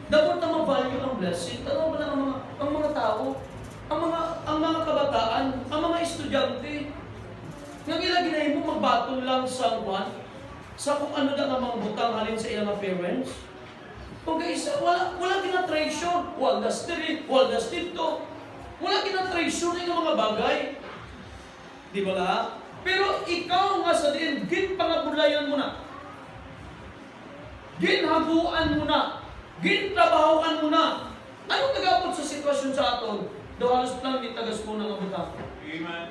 dapat ang ma-value ang blessing. Tanaw ba lang ang mga tao, ang mga kabataan, ang mga estudyante, nga gila ginahin mo magbatol lang sa kwan, sa kung ano na mga butang halin sa ilang parents. Kung guys, wala gina-treasure, wala dastiri, wala dastito, wala gina-treasure na yung mga bagay. Di ba lahat? Pero ikaw nga sa din, ginpangabulayan mo na. Ginhabuan mo na. Gintrabahoan mo na. Anong nagapot sa sitwasyon sa aton? Daw halos lang di tagas mo ng abutang. Amen.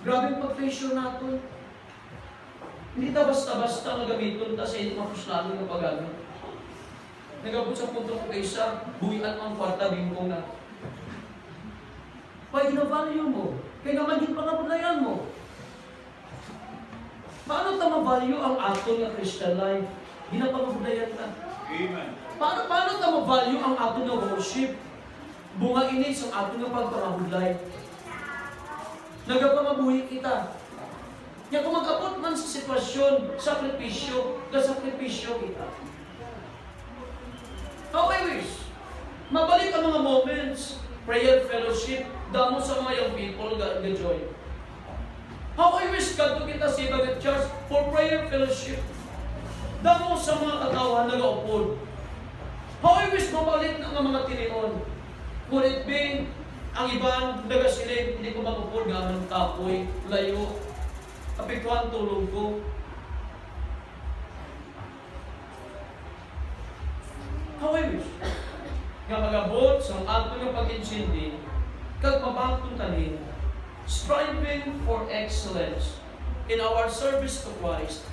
Grabe yung pag-treasure natin. Hindi ta basta-basta magamiton ta sa inyong mapuslano ng paggamit. Nagabot sa punto ko kaysa, buwian ang kwarta, bingkong na. Pag gina-value mo, kaya naman yung pangabulayan mo. Paano ta ma-value ang aton nga Christian life? Ginapangabulayan ka. Amen. Paano ta ma-value ang aton nga worship? Bunga ini sa aton nga pagpangabulay. Nagapangabuhi kita. Kaya kung mag-abot man sa sitwasyon, sakripisyo kita. How I wish, mabalik ang mga moments, prayer fellowship, damo sa mga young people nga joy. How I wish kadto kita sa ibang church for prayer fellowship. Damo sa mga katawan nag-upod. How I wish mabalik na nga mga tinion. Could it be, ang ibang nagasilig, hindi ko mapupod nga ng kapoy, layo, kapikuan tulog ko. How I wish. Nga magabot sa ato ng pag-insindi, kag mabangtong tanin, striving for excellence in our service to Christ,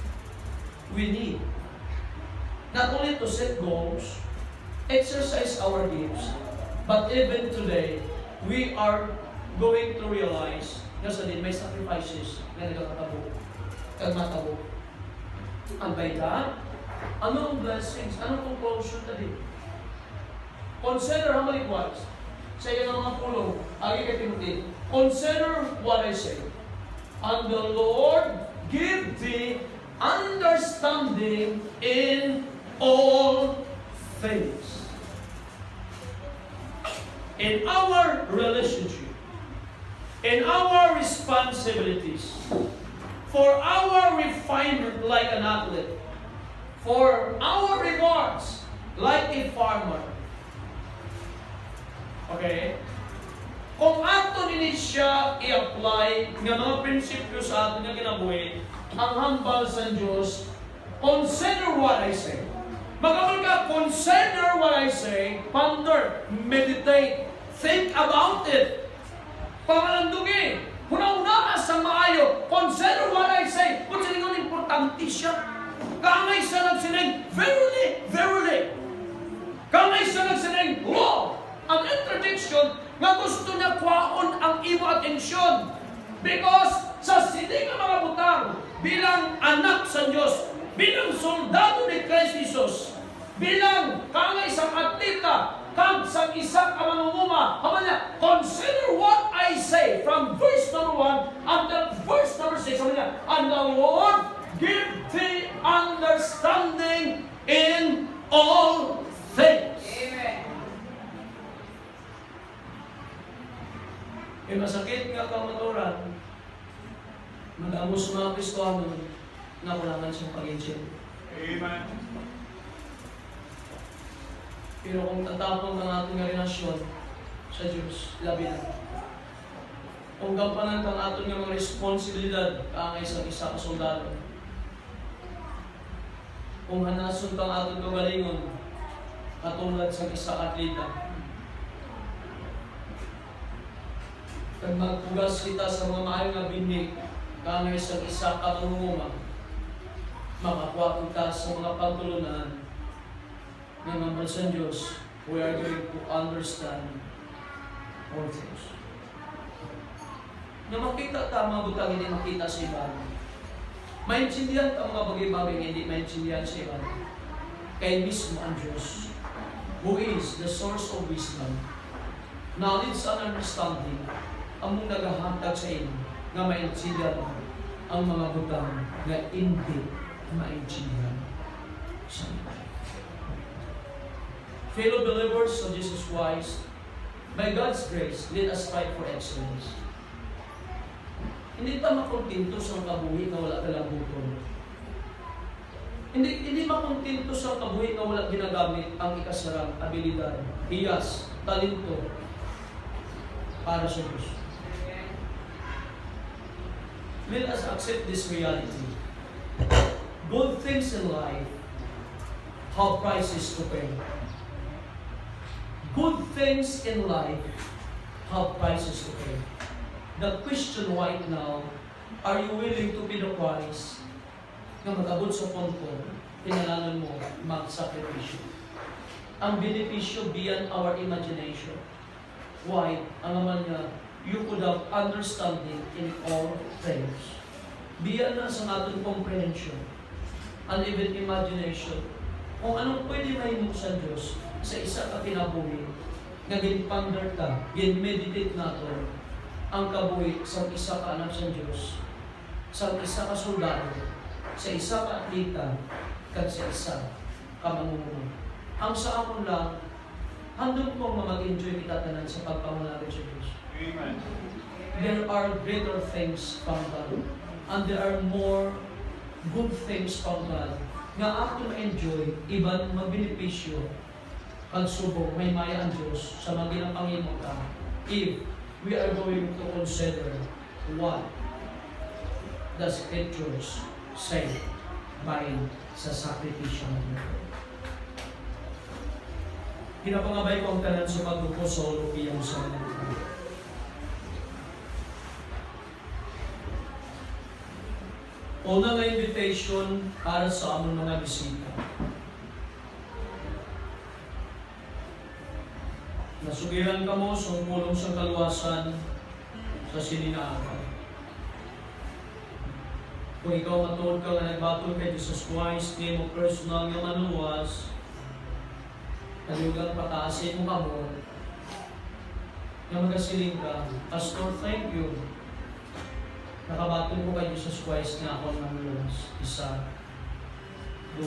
we need not only to set goals, exercise our gifts, but even today, we are going to realize na sa din may sacrifices na nagkakatabo, kagmatabo. Ang bayda, ano ang blessings, ano ang conclusion na din? Consider how many words. Sa iyo ng mga pulong, agi kay Timothy, consider what I say. And the Lord give thee understanding in all things. In our relationship, in our responsibilities, for our refinement like an athlete, for our rewards like a farmer. Okay? Kung ato nini siya i-apply ng mga prinsipyo sa ato nga kinabuhi, ang hambal sa Diyos, consider what I say. Magkamal ka, consider what I say, ponder, meditate, think about it. Pangalandugi, huna-una sa maayo, consider what I say. Kung siningon, importante siya. Kamay siya nagsining, verily, verily. Kamay siya nagsining, Lord. Ang interdiction nga gusto niya kwaon ang imo atensyon. Because sa sining nga mga butang, bilang anak sa Diyos, bilang soldado ni Christ Jesus, bilang kangay isang atleta, kag sa isa ka mangunguma, niya, consider what I say from verse number 1 until verse number 6. Niya, and the Lord give thee understanding in all things. Amen. Masakit nga kamaturan, madamos mga Kristiyano na kulangan siyang pag-insin. Amen. Pero kung tatapong ang ating relasyon sa Diyos, labi na. Kung gampanan ang ating mga responsibilidad ang isang isa ka soldado, kung hanason ang ating kagalingon, katulad sa isa atleta, kag magpugas kita sa mga maayong nga binig, kangay sa isa ka mangunguma, makakuha kita sa mga pagtulunan ng mga sa Diyos, we are going to understand all things. Na makita ta mga butang hindi makita sa iba. Maintindihan ka mga bagay-bagay hindi maintindihan sa iba. Kaya mismo ang Diyos, who is the source of wisdom, knowledge and understanding, ang mong naghahatag sa inyo nga maintindihan ang mga butang na hindi maintindihan sa inyo. Fellow believers of Jesus Christ, by God's grace, let us strive for excellence. Hindi ta makontento sa kabuhi na wala kalabuton. Hindi makontento sa kabuhi na wala ginagamit ang ikasarang abilidad, hiyas, talento para sa Diyos. Let us accept this reality. Good things in life have prices to pay. Good things in life have prices to pay. The question right now, are you willing to pay the price na mag-abot sa punto, kailangan mo mag-sakripisyo? Ang benepisyo beyond our imagination. Why? Ang naman nga, you could have understanding in all things. Beyond na sa ating comprehension and even imagination. Kung anong pwede mahimok sa Diyos sa isa ka kinabuhi, nga gin-ponder ka, gin-meditate nato ang kabuhi sa isa ka anak sa Diyos, sa isa ka soldado, sa isa ka atleta, kag sa isa ka mamumuno. Ang sa akon lang, handog ko mag-enjoy kita tanan sa pagpamalapit sa Diyos. Amen. There are greater things from God, and there are more good things from God nga ako ma-enjoy, iban mabenepisyo kagsubong, may maya ang Diyos sa mga ginapangimong ka. If we are going to consider what the Scriptures say by sa sakripisyo ng Diyos. Pinapangabay ko ang tanan sa pagbuko sa ulupiyang sa mga. Una nga invitation para sa among mga bisita. Nasugiran ka mo sa pulong sa kaluwasan sa sininaaga. Kung ikaw matuod ka nga nagbatol kay Jesus Christ, hindi mo personal nga manuwas, kalugang pataasin mo ka mo, nga magasiling ka, Pastor, thank you. Nakabatol ko kay Jesus Christ nga ako manuwas. 1, 2, 3, 4.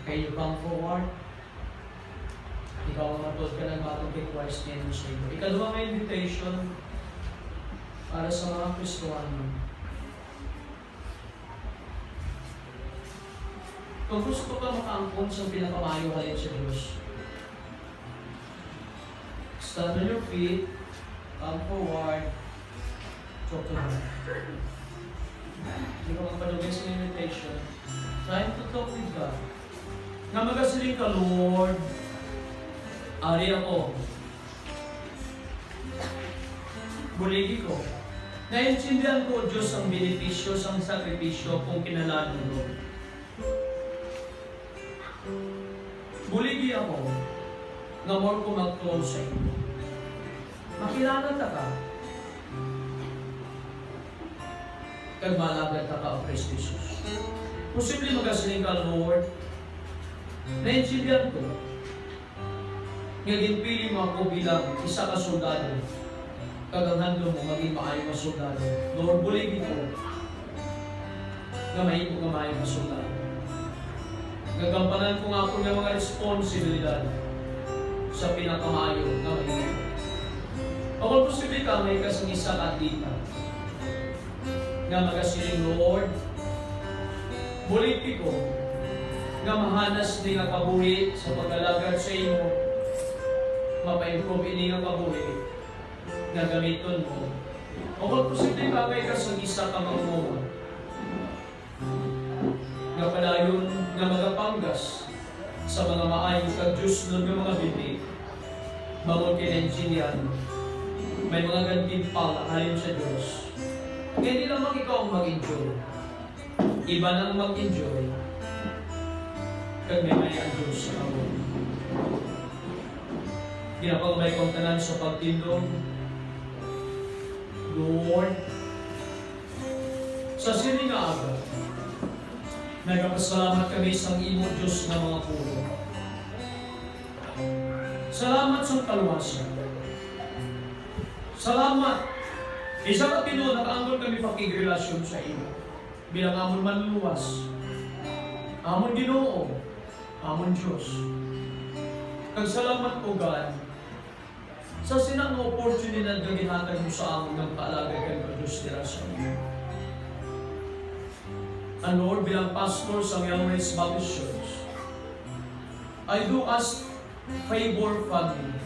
Can you come forward? Ikaw ang matod ka ng batong kay Christ ngayon sa iyo. Ikadawang invitation para sa mga Kristohano. Kung gusto ka makaangkon sa pinakamayo halin sa Diyos, stand on your feet, come forward, talk to Him. Hindi ko magpadugay sa invitation. Trying to talk with God. Nga magasiling ka, Lord, ari ako. Buligi ko. Naintindihan ko, Diyos, ang benepisyo sa sakripisyo kung kinalanan mo. Buligi ako, nga more ko mag-close sa iyo. Makilala ta ka. Kag malagad ta ka o Kristo Jesus. Posible magasiling ka, Lord, naintindihan ko. Ngayon pili mo ako bilang isa ka soldado. Kaganghan mo maging maayong na soldado. Lord, buligi ko. Gamayin ko maayong na soldado. Gagampanan ko nga po ng mga responsibilidad sa pinakamayo na mayo. O kung posible ka, may kasing isang atleta nga magasiling, Lord, buligi ko nga mahanas din nga kabuhi sa pag-alagad sa imo, mapa-improve ini nga kabuhi nga gamiton mo. O kung posible ka, may kasing isa ka mamuha nga padayon nga magapanggas sa mga maayong kag-Diyos ng mga bibig, bawal kinenjinyan, may mga gantimpala halin sa Diyos. Ngayon hindi lamang ikaw ang mag-enjoy. Iba nang mag-enjoy kag may ang Diyos sa kamon. Ginapagmay kong tanan sa pagtindong, Lord, sa sining aga, nagpasalamat kami sa imo Diyos na mga pulo. Salamat sa kaluwasan. Salamat. Isa ka Ginoo, nakaangkon kami pakigrelasyon sa imo. Bilang amon manluwas. Amon Ginoo. Amon Diyos. Nagsalamat po, God, sa sinang opportunity na ginhatag mo sa amon ng kaalagay kang Diyos nila sa iyo. And Lord, bilang pastor sa Yahweh's Baptist Church, I do ask favor family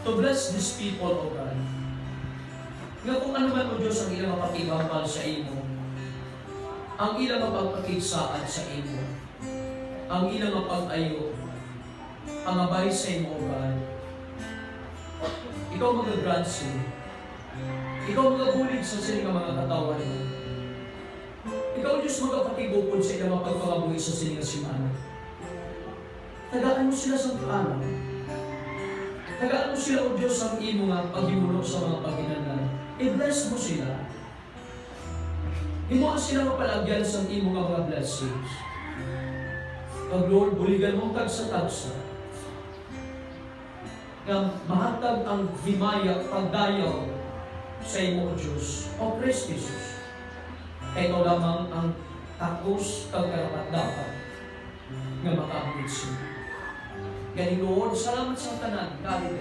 to bless these people, O God. Nga kung ano man, O Diyos, ang ilang mapakibambal sa imo, ang ilang mapagpakigsaan sa imo, ang ilang mapag-ayo, ang abay sa imo, O God. Ikaw mag-grant siya. Ikaw mag-abulig sa siling mga katawan mo. Ikaw, Diyos, magpapakibupod sa ilang mapagpakabuhi sa siling simana. Tagaan mo sila sa alam. Tagaan mo sila, O Diyos, ang imo nga paghimulo sa mga paghinanay. I-bless mo sila. Himuha sila mapalagyan sa imo nga mga blessings. Pag Lord, buligan mong tagsa-tagsa. Nga mahatag ang himaya, pagdayaw sa imo, O Diyos, O Christ Jesus. Kaya ikaw lamang ang takos kang karapat-dapat nga makaamit siya. Kaya Lord, salamat sa tanan, kahit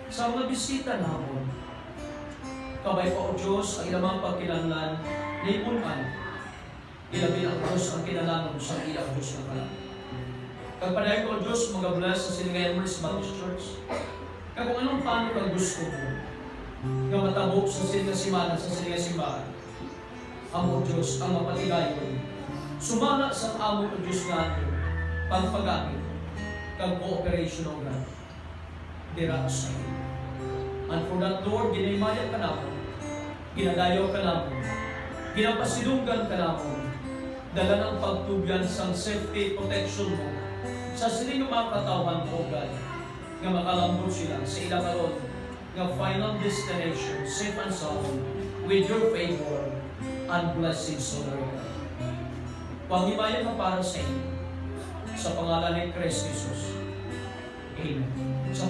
sa mga bisita namin. Kabay pa o Diyos ang ilamang pagkinahanglan ni ipunan. Ilabi ang Diyos ang kinalanon sa iyang Diyos na kalang. Pagpadayon ko o Diyos, mag-bless sa silingayan mo sa Baptist Church. Kaya kung anong paano kang gusto mo, nga matabok sa silingasimana, sa silingasimbahan, amo o Diyos ang mapatigayon. Sumala sa amo o Diyos nga ito, pagpagamit, kang cooperation o God, dira sa iyo. And for that, Lord, ginaymayan ka naman, ginadayaw ka naman, ginapasilunggan ka naman, dala ng pagtubyan sa safety protection mo, sa siling mga katawan mo, God, nga makalambot sila sa ilang karon, nga final destination, safe and sound, with your favor and blessings, O Lord God. Panghimayan na para sa inyo, sa pangalan ni Kristo Jesus. Amen. Sa